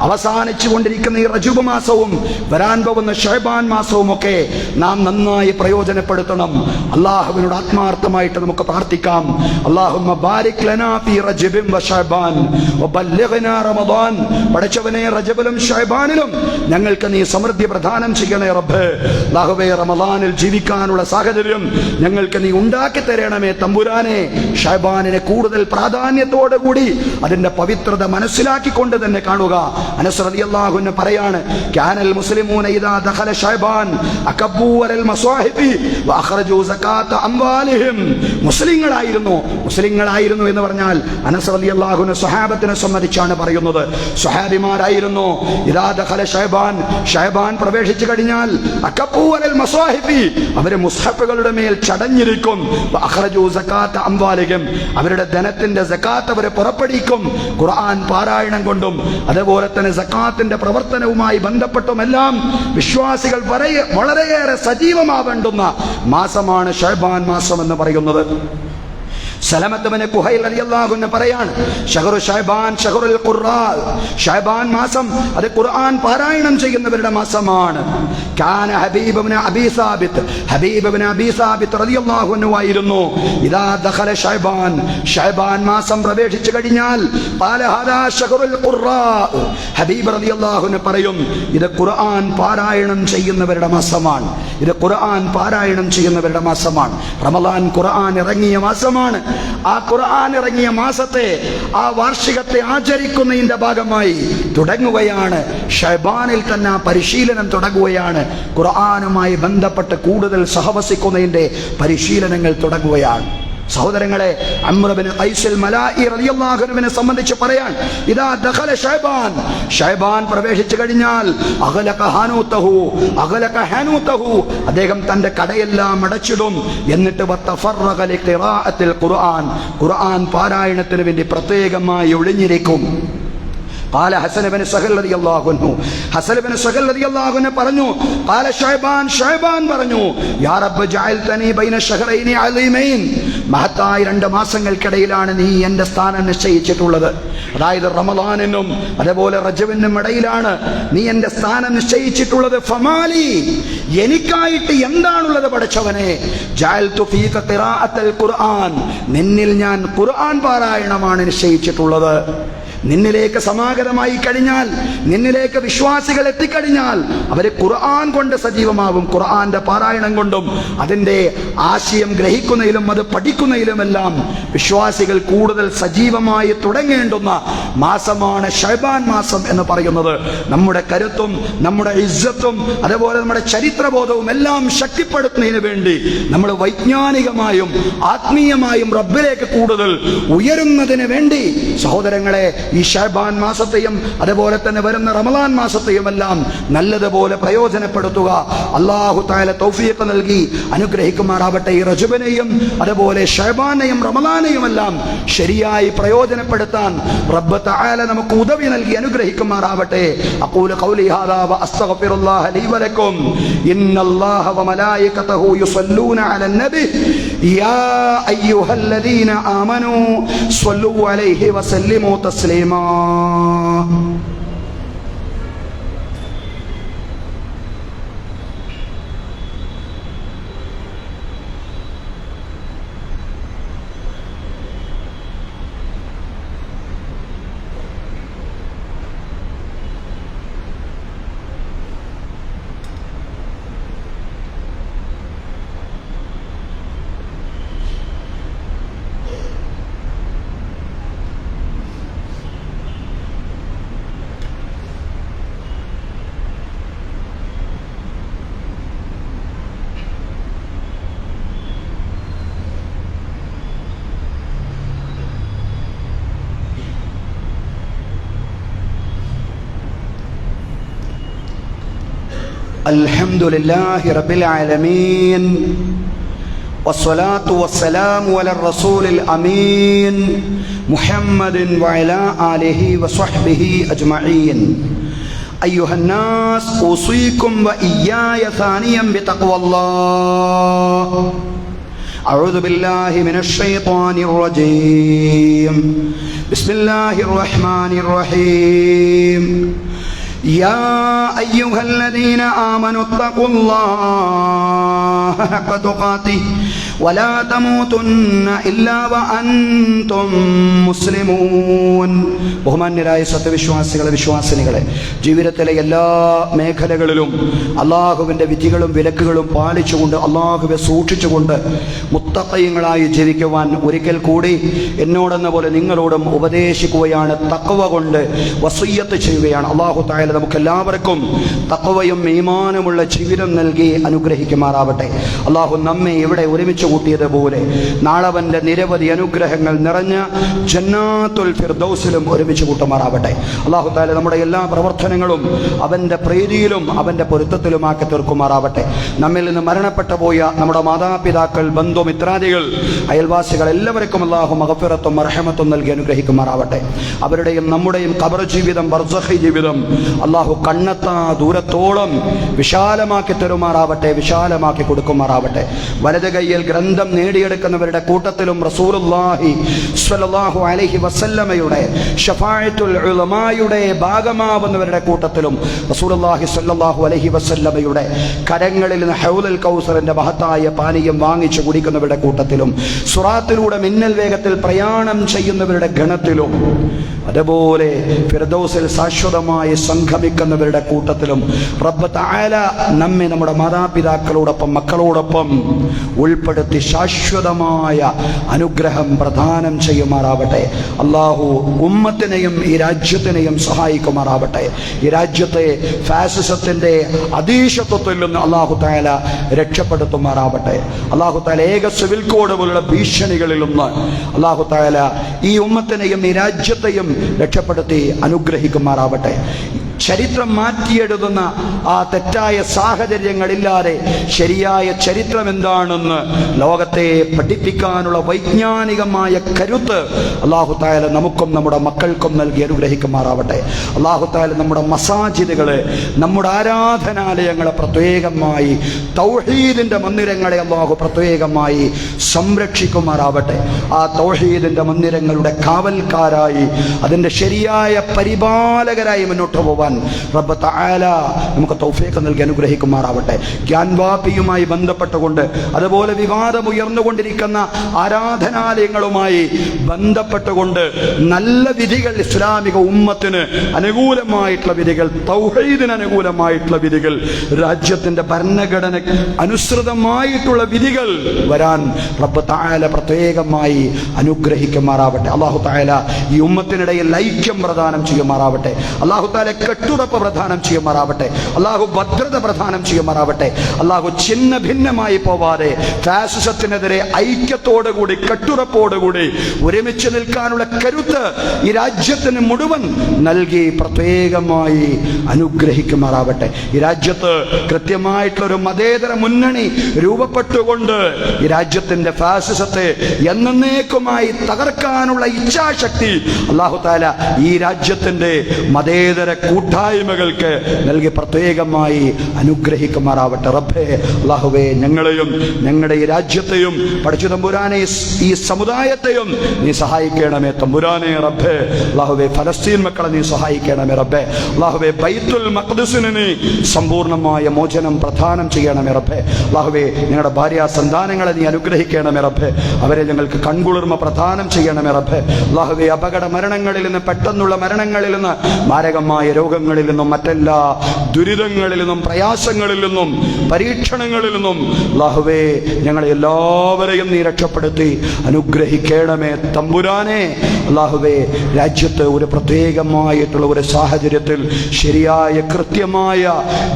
അവസാനിച്ചു കൊണ്ടിരിക്കുന്ന ഈ റജബ് മാസവും വരാൻ പോകുന്ന ശഅബാൻ മാസവും ഒക്കെ നാം നന്നായി പ്രയോജനപ്പെടുത്തണം. അല്ലാഹുവിനോട് ആത്മാർത്ഥമായിട്ട് നമുക്ക് പ്രാർത്ഥിക്കാം. അല്ലാഹുമ്മ ബാരിക് ലനാ ഫീ റജബിൻ വ ശഅബാൻ വബല്ലിഗ്നാ റമദാൻ. പടച്ചവനെ, റജബിലും ശഅബാനിലും ഞങ്ങൾക്ക് നീ സമൃദ്ധി പ്രദാനം ചെയ്യണേ റബ്ബേ. അല്ലാഹുവേ, റമദാനിൽ ജീവിക്കാനുള്ള സാഹചര്യം ഞങ്ങൾക്ക് നീ ഉണ്ടാക്കി തരണമേ തമ്പുരാനെ. ശഅബാനിനെ കൂടുതൽ പ്രാധാന്യത്തോടു കൂടി അതിന്റെ പവിത്രത മനസ്സിലാക്കിക്കൊണ്ട് തന്നെ കാണുക. അനസ് റളിയല്ലാഹു അൻഹു പറയാണ്, കാനൽ മുസ്ലിമൂന ഇദാ ദഖല ശഅബാൻ അകബ്ബൂ വലൽ മസാഹിബി വഅഖറജൂ സകാത അംവാലിഹിം. മുസ്ലിങ്ങളായിരുന്നു എന്ന് പറഞ്ഞാൽ അനസ് റളിയല്ലാഹു അൻഹു സ്വഹാബത്തിനെ സംബന്ധിച്ചാണ് പറയുന്നത്. സ്വഹാബിമാരായിരുന്നു. ഇദാ ദഖല ശഅബാൻ പ്രവേശിച്ചു കഴിഞ്ഞാൽ അകബ്ബൂ വലൽ മസാഹിബി, അവരെ മുസ്ഹഫുകളുടെ മേൽ ചടഞ്ഞിരിക്കും. വഅഖറജൂ സകാത അംവാലിഹിം, അവരുടെ ധനത്തിന്റെ സകാത്ത് അവരെ പുറപ്പെടുവിക്കും. ഖുർആൻ പാരായണം കൊണ്ടും അതുപോലെ തന്നെ സക്കാത്തിന്റെ പ്രവർത്തനവുമായി ബന്ധപ്പെട്ടുമെല്ലാം വിശ്വാസികൾ വളരെയേറെ സജീവമാവേണ്ടുന്ന മാസമാണ് ശഅബാൻ മാസം എന്ന് പറയുന്നത്. സലമത്ത് ബിൻ കുഹൈൽ റളിയല്ലാഹു അൻഹു പറയാണ്, ശഹറു ശഅബാൻ ശഹറുൽ ഖുർആൻ. ശഅബാൻ മാസം അത് ഖുർആൻ പാരായണം ചെയ്യുന്നവരുടെ മാസമാണ്. കാന ഹബീബ് ഇബ്നു അബീ സാബിത്ത് റളിയല്ലാഹു അൻഹു ആയിരുന്നു, ഇദാ ദഖല ശഅബാൻ മാസം പ്രവേശിച്ചു കഴിഞ്ഞാൽ ഖാല ഹദാ ശഹറുൽ ഖുർആൻ. ഹബീബ് റളിയല്ലാഹു അൻഹു പറയും, ഇത് ഖുർആൻ പാരായണം ചെയ്യുന്നവരുടെ മാസമാണ്. ഇത് ഖുർആൻ പാരായണം ചെയ്യുന്നവരുടെ മാസമാണ്. റമളാൻ ഖുർആൻ ഇറങ്ങിയ മാസമാണ്. ആ ഖുർആൻ ഇറങ്ങിയ മാസത്തെ, ആ വാർഷികത്തെ ആചരിക്കുന്നതിന്റെ ഭാഗമായി തുടങ്ങുകയാണ്. ഷഅബാനിൽ തന്നെ ആ പരിശീലനം തുടങ്ങുകയാണ്. ഖുർആനുമായി ബന്ധപ്പെട്ട് കൂടുതൽ സഹവസിക്കുന്നതിന്റെ പരിശീലനങ്ങൾ തുടങ്ങുകയാണ്. സഹോദരങ്ങളെ, അംർ ഇബ്നു ഖൈസ് മലാഇ റളിയല്ലാഹു അൻഹുവിനെ സംബന്ധിച്ച് പറയാൻ, ഇദാ ദഖല ശഅബാൻ, ശഅബാൻ പ്രവേശിച്ചു കഴിഞ്ഞാൽ അഗ്ലഖ ഹാനൂതഹു, അദ്ദേഹം തന്റെ കടയെല്ലാം അടച്ചിടും. എന്നിട്ട് വതഫറഗ ലിഖിറാഅത്തിൽ ഖുർആൻ, ഖുർആൻ പാരായണത്തിന് വേണ്ടി പ്രത്യേകമായി ഒളിഞ്ഞിരിക്കും. قال حسن بن سهل رضي الله عنه, ഹസൻ ബിൻ സഹൽ റളിയല്ലാഹു അൻഹു പറഞ്ഞു, قال ശഅബാൻ പറഞ്ഞു, യാ റബ്ബ് ജഅൽതനി ബൈന ശഹറൈനി അലീമൈൻ, മഹത്തായ 2 മാസങ്ങൾക്കിടയിലാണ് നീ എന്റെ സ്ഥാനം നിശ്ചയിച്ചിട്ടുള്ളത്. അതായത് റമളാനിനും അതുപോലെ റജബിനും ഇടയിലാണ് നീ എന്റെ സ്ഥാനം നിശ്ചയിച്ചിട്ടുള്ളത്. ഫമാലി, എനിക്കായിട്ട് എന്താണുള്ളത് പടച്ചവനെ? ജഅൽതു ഫീക ഖിറാഅത്തുൽ ഖുർആൻ, നിന്നിൽ ഞാൻ ഖുർആൻ പാരായണമാണ് നിശ്ചയിച്ചിട്ടുള്ളത്. നിന്നിലേക്ക് സമാഗതമായി കഴിഞ്ഞാൽ, നിന്നിലേക്ക് വിശ്വാസികൾ എത്തിക്കഴിഞ്ഞാൽ അവര് ഖുർആൻ കൊണ്ട് സജീവമാകും. ഖുർആന്റെ പാരായണം കൊണ്ടും അതിന്റെ ആശയം ഗ്രഹിക്കുന്നതിലും അത് പഠിക്കുന്നതിലുമെല്ലാം വിശ്വാസികൾ കൂടുതൽ സജീവമായി തുടങ്ങേണ്ടുന്ന മാസമാണ് ശഅബാൻ മാസം എന്ന് പറയുന്നത്. നമ്മുടെ കരുത്തും നമ്മുടെ ഇസ്സത്തും അതുപോലെ നമ്മുടെ ചരിത്രബോധവും എല്ലാം ശക്തിപ്പെടുത്തുന്നതിന് വേണ്ടി നമ്മൾ വൈജ്ഞാനികമായും ആത്മീയമായും റബ്ബിലേക്ക് കൂടുതൽ ഉയരുന്നതിന് വേണ്ടി സഹോദരങ്ങളെ, ഈ ശഅബാൻ മാസത്തെയും അതുപോലെ തന്നെ വരുന്ന റമളാൻ മാസത്തെയും എല്ലാം നല്ലതുപോലെ പ്രയോജനപ്പെടുത്തുക. അല്ലാഹു തആല തൗഫീഖ് നൽകി അനുഗ്രഹിക്കുമാറാവട്ടെ. ഈ റജബിനെയും അതുപോലെ ശഅബാനെയും റമളാനെയും എല്ലാം ശരിയായി പ്രയോജനപ്പെടുത്താൻ റബ്ബ് തആല നമുക്ക് ഉദവി നൽകി അനുഗ്രഹിക്കുമാറാവട്ടെ. അഖൂലു ഖൗലി ഹാദാ വഅസ്തഗ്ഫിറുല്ലാഹ ലീ വലക്കും. ഇന്നല്ലാഹ വമലായികതഹു യുസല്ലൂന അലൻ നബി യാ അയ്യുഹല്ലദീന ആമനൂ സ്വല്ലൂ അലൈഹി വസല്ലിമൂ തസ്ലീമാ. അൽഹംദുലില്ലാഹി റബ്ബിൽ ആലമീൻ വസ്സലാത്തു വസ്സലാമു അലാ റസൂലിൽ അമീൻ മുഹമ്മദിൻ വഅലാ ആലിഹി വസ്വഹ്ബിഹി അജ്മഈൻ. അയ്യുഹന്നാസ് ഊസീകും വഇയ്യായ സാനിയം ബിതഖ്വല്ലാഹ്. അഊദു ബില്ലാഹി മിനശ് ശൈത്വാനിർ റജീം. ബിസ്മില്ലാഹിർ റഹ്മാനിർ റഹീം. يا أيها الذين آمنوا اتقوا الله حق تقاته ولا تموتن إلا وأنتم مسلمون. ബഹുമാന്യരായ സത്യവിശ്വാസികളെ, വിശ്വാസിനികളെ, ജീവിതത്തിലെ എല്ലാ മേഖലകളിലും അള്ളാഹുവിൻ്റെ വിധികളും വിലക്കുകളും പാലിച്ചുകൊണ്ട് അള്ളാഹുവെ സൂക്ഷിച്ചുകൊണ്ട് മുത്തഖീങ്ങളായി ജീവിക്കുവാൻ ഒരിക്കൽ കൂടി എന്നോടെന്ന പോലെ നിങ്ങളോടും ഉപദേശിക്കുകയാണ്. തഖ്വ കൊണ്ട് വസിയ്യത്ത് ചെയ്യുകയാണ്. അള്ളാഹു തആല നമുക്കെല്ലാവർക്കും തഖ്വയും ഈമാനുമുള്ള ജീവിതം നൽകി അനുഗ്രഹിക്കുമാറാവട്ടെ. അള്ളാഹു നമ്മെ ഇവിടെ ഒരുമിച്ച് കൂട്ടിയതുപോലെ നാളവന്റെ നിരവധി അനുഗ്രഹങ്ങൾ നിറഞ്ഞ ജന്നാത്തുൽ ഫിർദൗസിലും ഒരുമിച്ച് കൂട്ടുമാറാവട്ടെ. അള്ളാഹു തആല നമ്മുടെ എല്ലാ പ്രവർത്തനങ്ങളും അവന്റെ പ്രീതിയിലും അവന്റെ പൊരുത്തത്തിലുമാക്കി തീർക്കുമാറാവട്ടെ. നമ്മിൽ നിന്ന് മരണപ്പെട്ടു പോയ നമ്മുടെ മാതാപിതാക്കൾ, ബന്ധുമിത്രാദികൾ, അയൽവാസികൾ എല്ലാവർക്കും അള്ളാഹു മഗ്ഫിറത്തും മർഹമത്തും നൽകി അനുഗ്രഹിക്കുമാറാവട്ടെ. അവരുടെയും നമ്മുടെയും ഖബർ ജീവിതം, ബർസഖി ജീവിതം അള്ളാഹു കണ്ണെത്താ ദൂരത്തോളം വിശാലമാക്കി തരുമാറാവട്ടെ, വിശാലമാക്കി കൊടുക്കുമാറാവട്ടെ. വലത് കൈയിൽ ഗ്രന്ഥം നേടിയെടുക്കുന്നവരുടെ കൂട്ടത്തിലും റസൂലുള്ളാഹി സ്വല്ലല്ലാഹു അലൈഹി വസല്ലമയുടെ ശഫാഅത്തുൽ ഉലമായുടെ ഭാഗമാവുന്നവരുടെ കൂട്ടത്തിലും റസൂലുള്ളാഹി സ്വല്ലല്ലാഹു അലൈഹി വസല്ലമയുടെ കരങ്ങളിൽ നിന്ന് ഹൗലുൽ കൗസറിന്റെ മഹത്തായ പാനീയം വാങ്ങിച്ചു കുടിക്കുന്നവരുടെ കൂട്ടത്തിലും സുറാത്തിലൂടെ മിന്നൽ വേഗത്തിൽ പ്രയാണം ചെയ്യുന്നവരുടെ ഗണത്തിലും അതുപോലെ ഫിർദൗസിൽ ശാശ്വതമായി സംഗമിക്കുന്നവരുടെ കൂട്ടത്തിലും റബ്ബ് തആല നമ്മെ നമ്മുടെ മാതാപിതാക്കളോടൊപ്പം മക്കളോടൊപ്പം ഉൾപ്പെടുത്തി രക്ഷപ്പെടുത്തി ശാശ്വതമായ അനുഗ്രഹം പ്രദാനം ചെയ്യുമാറാവട്ടെ. അള്ളാഹു ഉമ്മത്തിനെയും ഈ രാജ്യത്തിനെയും സഹായിക്കുമാറാവട്ടെ. ഈ രാജ്യത്തെ ഫാസിസത്തിന്റെ അധീശത്വത്തിൽ നിന്ന് അള്ളാഹു തആല രക്ഷപ്പെടുത്തുമാറാവട്ടെ. അള്ളാഹു തആല ഏക സിവിൽ കോഡ് പോലുള്ള ഭീഷണികളിൽ നിന്ന് അള്ളാഹു തആല ഈ ഉമ്മത്തിനെയും ഈ രാജ്യത്തെയും രക്ഷപ്പെടുത്തി അനുഗ്രഹിക്കുമാറാവട്ടെ. ചരിത്രം മാറ്റിയെഴുതുന്ന ആ തെറ്റായ സാഹചര്യങ്ങളില്ലാതെ ശരിയായ ചരിത്രം എന്താണെന്ന് ലോകത്തെ പഠിപ്പിക്കാനുള്ള വൈജ്ഞാനികമായ കരുത്ത് അല്ലാഹു തആല നമുക്കും നമ്മുടെ മക്കൾക്കും നൽകി അനുഗ്രഹിക്കുമാറാവട്ടെ. അല്ലാഹു തആല നമ്മുടെ മസാജിദുകളെ, നമ്മുടെ ആരാധനാലയങ്ങളെ പ്രത്യേകമായി, തൗഹീദിന്റെ മന്ദിരങ്ങളെ അല്ലാഹു പ്രത്യേകമായി സംരക്ഷിക്കുമാറാവട്ടെ. ആ തൗഹീദിന്റെ മന്ദിരങ്ങളുടെ കാവൽക്കാരായി, അതിന്റെ ശരിയായ പരിപാലകരായി മുന്നോട്ട് പോവാൻ റബ്ബ് തആല നമുക്ക് തൗഫീഖ് നൽകി അനുഗ്രഹിക്കുമാറാവട്ടെ. ഗ്യാൻവാപ്പിയുമായി ബന്ധപ്പെട്ടുകൊണ്ട്, അതുപോലെ വിവാദം ഉയർന്നുകൊണ്ടിരിക്കുന്ന ആരാധനാലയങ്ങളുമായി ബന്ധപ്പെട്ടുകൊണ്ട് നല്ല വിധികൾ, ഇസ്ലാമിക ഉമ്മത്തിന് അനുകൂലമായിട്ടുള്ള വിധികൾ, തൗഹീദിന് അനുകൂലമായിട്ടുള്ള വിധികൾ, രാജ്യത്തിന്റെ ഭരണഘടന അനുസൃതമായിട്ടുള്ള വിധികൾ വരാൻ റബ്ബ് തആല പ്രത്യേകമായി അനുഗ്രഹിക്കുമാറാവട്ടെ. അല്ലാഹു തആല ഈ ഉമ്മത്തിനിടയിൽ ഐക്യം പ്രദാനം ചെയ്യുമാറാവട്ടെ. അല്ലാഹു തആല കെട്ടുറപ്പ് പ്രദാനം ചെയ്യുമാറാവട്ടെ. അല്ലാഹു ഭദ്രത പ്രദാനം ചെയ്യുമാറാവട്ടെ. അല്ലാഹു ഛിന്ന ഭിന്നമായി പോവാതെ ഫാസിസത്തിനെതിരെ ഐക്യത്തോടുകൂടി, കെട്ടുറപ്പോടുകൂടി ഒരുമിച്ച് നിൽക്കാനുള്ള കരുത്ത് ഈ രാജ്യത്തിന് മുഴുവൻ നൽകി പ്രത്യേകമായി അനുഗ്രഹിക്കുമാറാവട്ടെ. ഈ രാജ്യത്ത് കൃത്യമായിട്ടുള്ള ഒരു മതേതര മുന്നണി രൂപപ്പെട്ടുകൊണ്ട് ഈ രാജ്യത്തിന്റെ ഫാസിസത്തെ എന്നേക്കുമായി തകർക്കാനുള്ള ഇച്ഛാശക്തി അല്ലാഹു തആല ഈ രാജ്യത്തിന്റെ മതേതര കൂട്ടായ്മകൾക്ക് നൽകി പ്രത്യേകമായി അനുഗ്രഹിക്കുമാറാവട്ടെ. റബ്ബേ, അല്ലാഹുവേ, ഞങ്ങളെയും ഞങ്ങളുടെ ഈ രാജ്യത്തെയും പഠിച്ചു തമ്പുരാനെ, ഈ സമുദായത്തെയും നീ സഹായിക്കണമേ തമ്പുരാനെ. റബ്ബേ, അല്ലാഹുവേ, ഫലസ്തീൻ മക്കളെ നീ സഹായിക്കണമേ റബ്ബേ. അല്ലാഹുവേ, ബൈത്തുൽ മഖ്ദിസിന് നീ സമ്പൂർണ്ണമായ മോചനം പ്രദാനം ചെയ്യണമേ റബ്ബേ. അല്ലാഹുവേ, ഞങ്ങളുടെ ഭാര്യ സന്താനങ്ങളെ നീ അനുഗ്രഹിക്കണമേ റബ്ബേ. അവരെ ഞങ്ങൾക്ക് കൺകുളിർമ പ്രദാനം ചെയ്യണമേ റബ്ബേ. അല്ലാഹുവേ, അപകട മരണങ്ങളിൽ നിന്ന്, പെട്ടെന്നുള്ള മരണങ്ങളിൽ നിന്ന്, മാരകമായ രോഗങ്ങളിൽ നിന്നും, മറ്റെല്ലാ ദുരിതങ്ങളിൽ നിന്നും, പ്രയാസങ്ങളിൽ നിന്നും, പരീക്ഷണങ്ങളിൽ നിന്നും അല്ലാഹുവേ, ഞങ്ങളെ എല്ലാവരെയും നീ രക്ഷപ്പെടുത്തി അനുഗ്രഹിക്കണമേ തമ്പുരാനെ. അല്ലാഹുവേ, രാജ്യത്ത് ഒരു പ്രത്യേകമായിട്ടുള്ള ഒരു സാഹചര്യത്തിൽ ശരിയായ കൃത്യമായ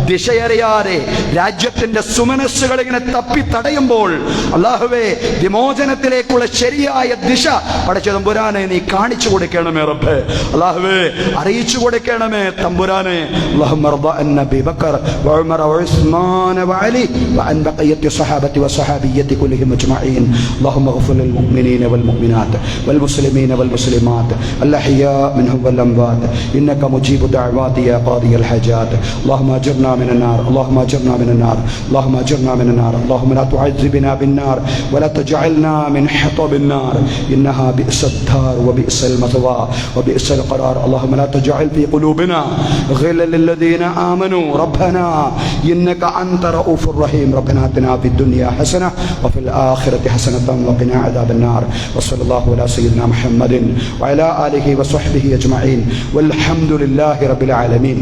ദിശയറിയാതെ രാജ്യത്തിന്റെ സുമനസ്സുകൾ ഇങ്ങനെ തപ്പി തടയുമ്പോൾ അല്ലാഹുവേ, വിമോചനത്തിലേക്കുള്ള ശരിയായ ദിശ പടച്ച തമ്പുരാനെ നീ കാണിച്ചു കൊടുക്കണമേ റബ്ബേ. അല്ലാഹുവേ, അറിയിച്ചു കൊടുക്കണമേ തമ്പുരാനെ. അല്ലാഹുമ്മ റബ്ബ അൻ നബി ബക്കർ വഉമർ വഉസ്മാൻ വഅലി വഅൻ ബഖിയത്തി സ്വഹാബത്തി വസ്വഹാബിയ്യത്തി കുല്ലിഹിം അജ്മഈൻ. അല്ലാഹുമ്മ ഗ്ഫിർ ലിൽ മുഅ്മിനീന വൽ മുഅ്മിനാത്ത് വൽ മുസ്ലിമീന വൽ മുസ്ലിമാത്ത് അൽഅഹ്യാ മിൻഹും വൽ അംവാത്ത് ഇന്നക മുജീബു ദഅവാതി യാ ഖാദിയൽ ഹജാത്ത്. അല്ലാഹുമ്മ അജിർനാ മിനൻ നാർ, അല്ലാഹുമ്മ അജിർനാ മിനൻ നാർ, അല്ലാഹുമ്മ അജിർനാ മിനൻ നാർ. അല്ലാഹുമ്മ ലാ തുഅദ്ദിബ്നാ ബിന്നാർ വലാ തജ്അൽനാ മിൻ ഹതബിൻ നാർ ഇന്നഹാ ബിഅസദ് ദാർ വബിഅസൽ മത്വാ വബിഅസൽ ഖറാർ. അല്ലാഹുമ്മ ലാ തജ്അൽ ഫീ ഖുലൂബിനാ غلا للذين آمنوا ربنا إنك أنت رؤوف رحيم. ربنا آتنا في الدنيا حسنة وفي الآخرة حسنة وقنا عذاب النار. وصلى الله على سيدنا محمد وعلى آله وصحبه أجمعين والحمد لله رب العالمين.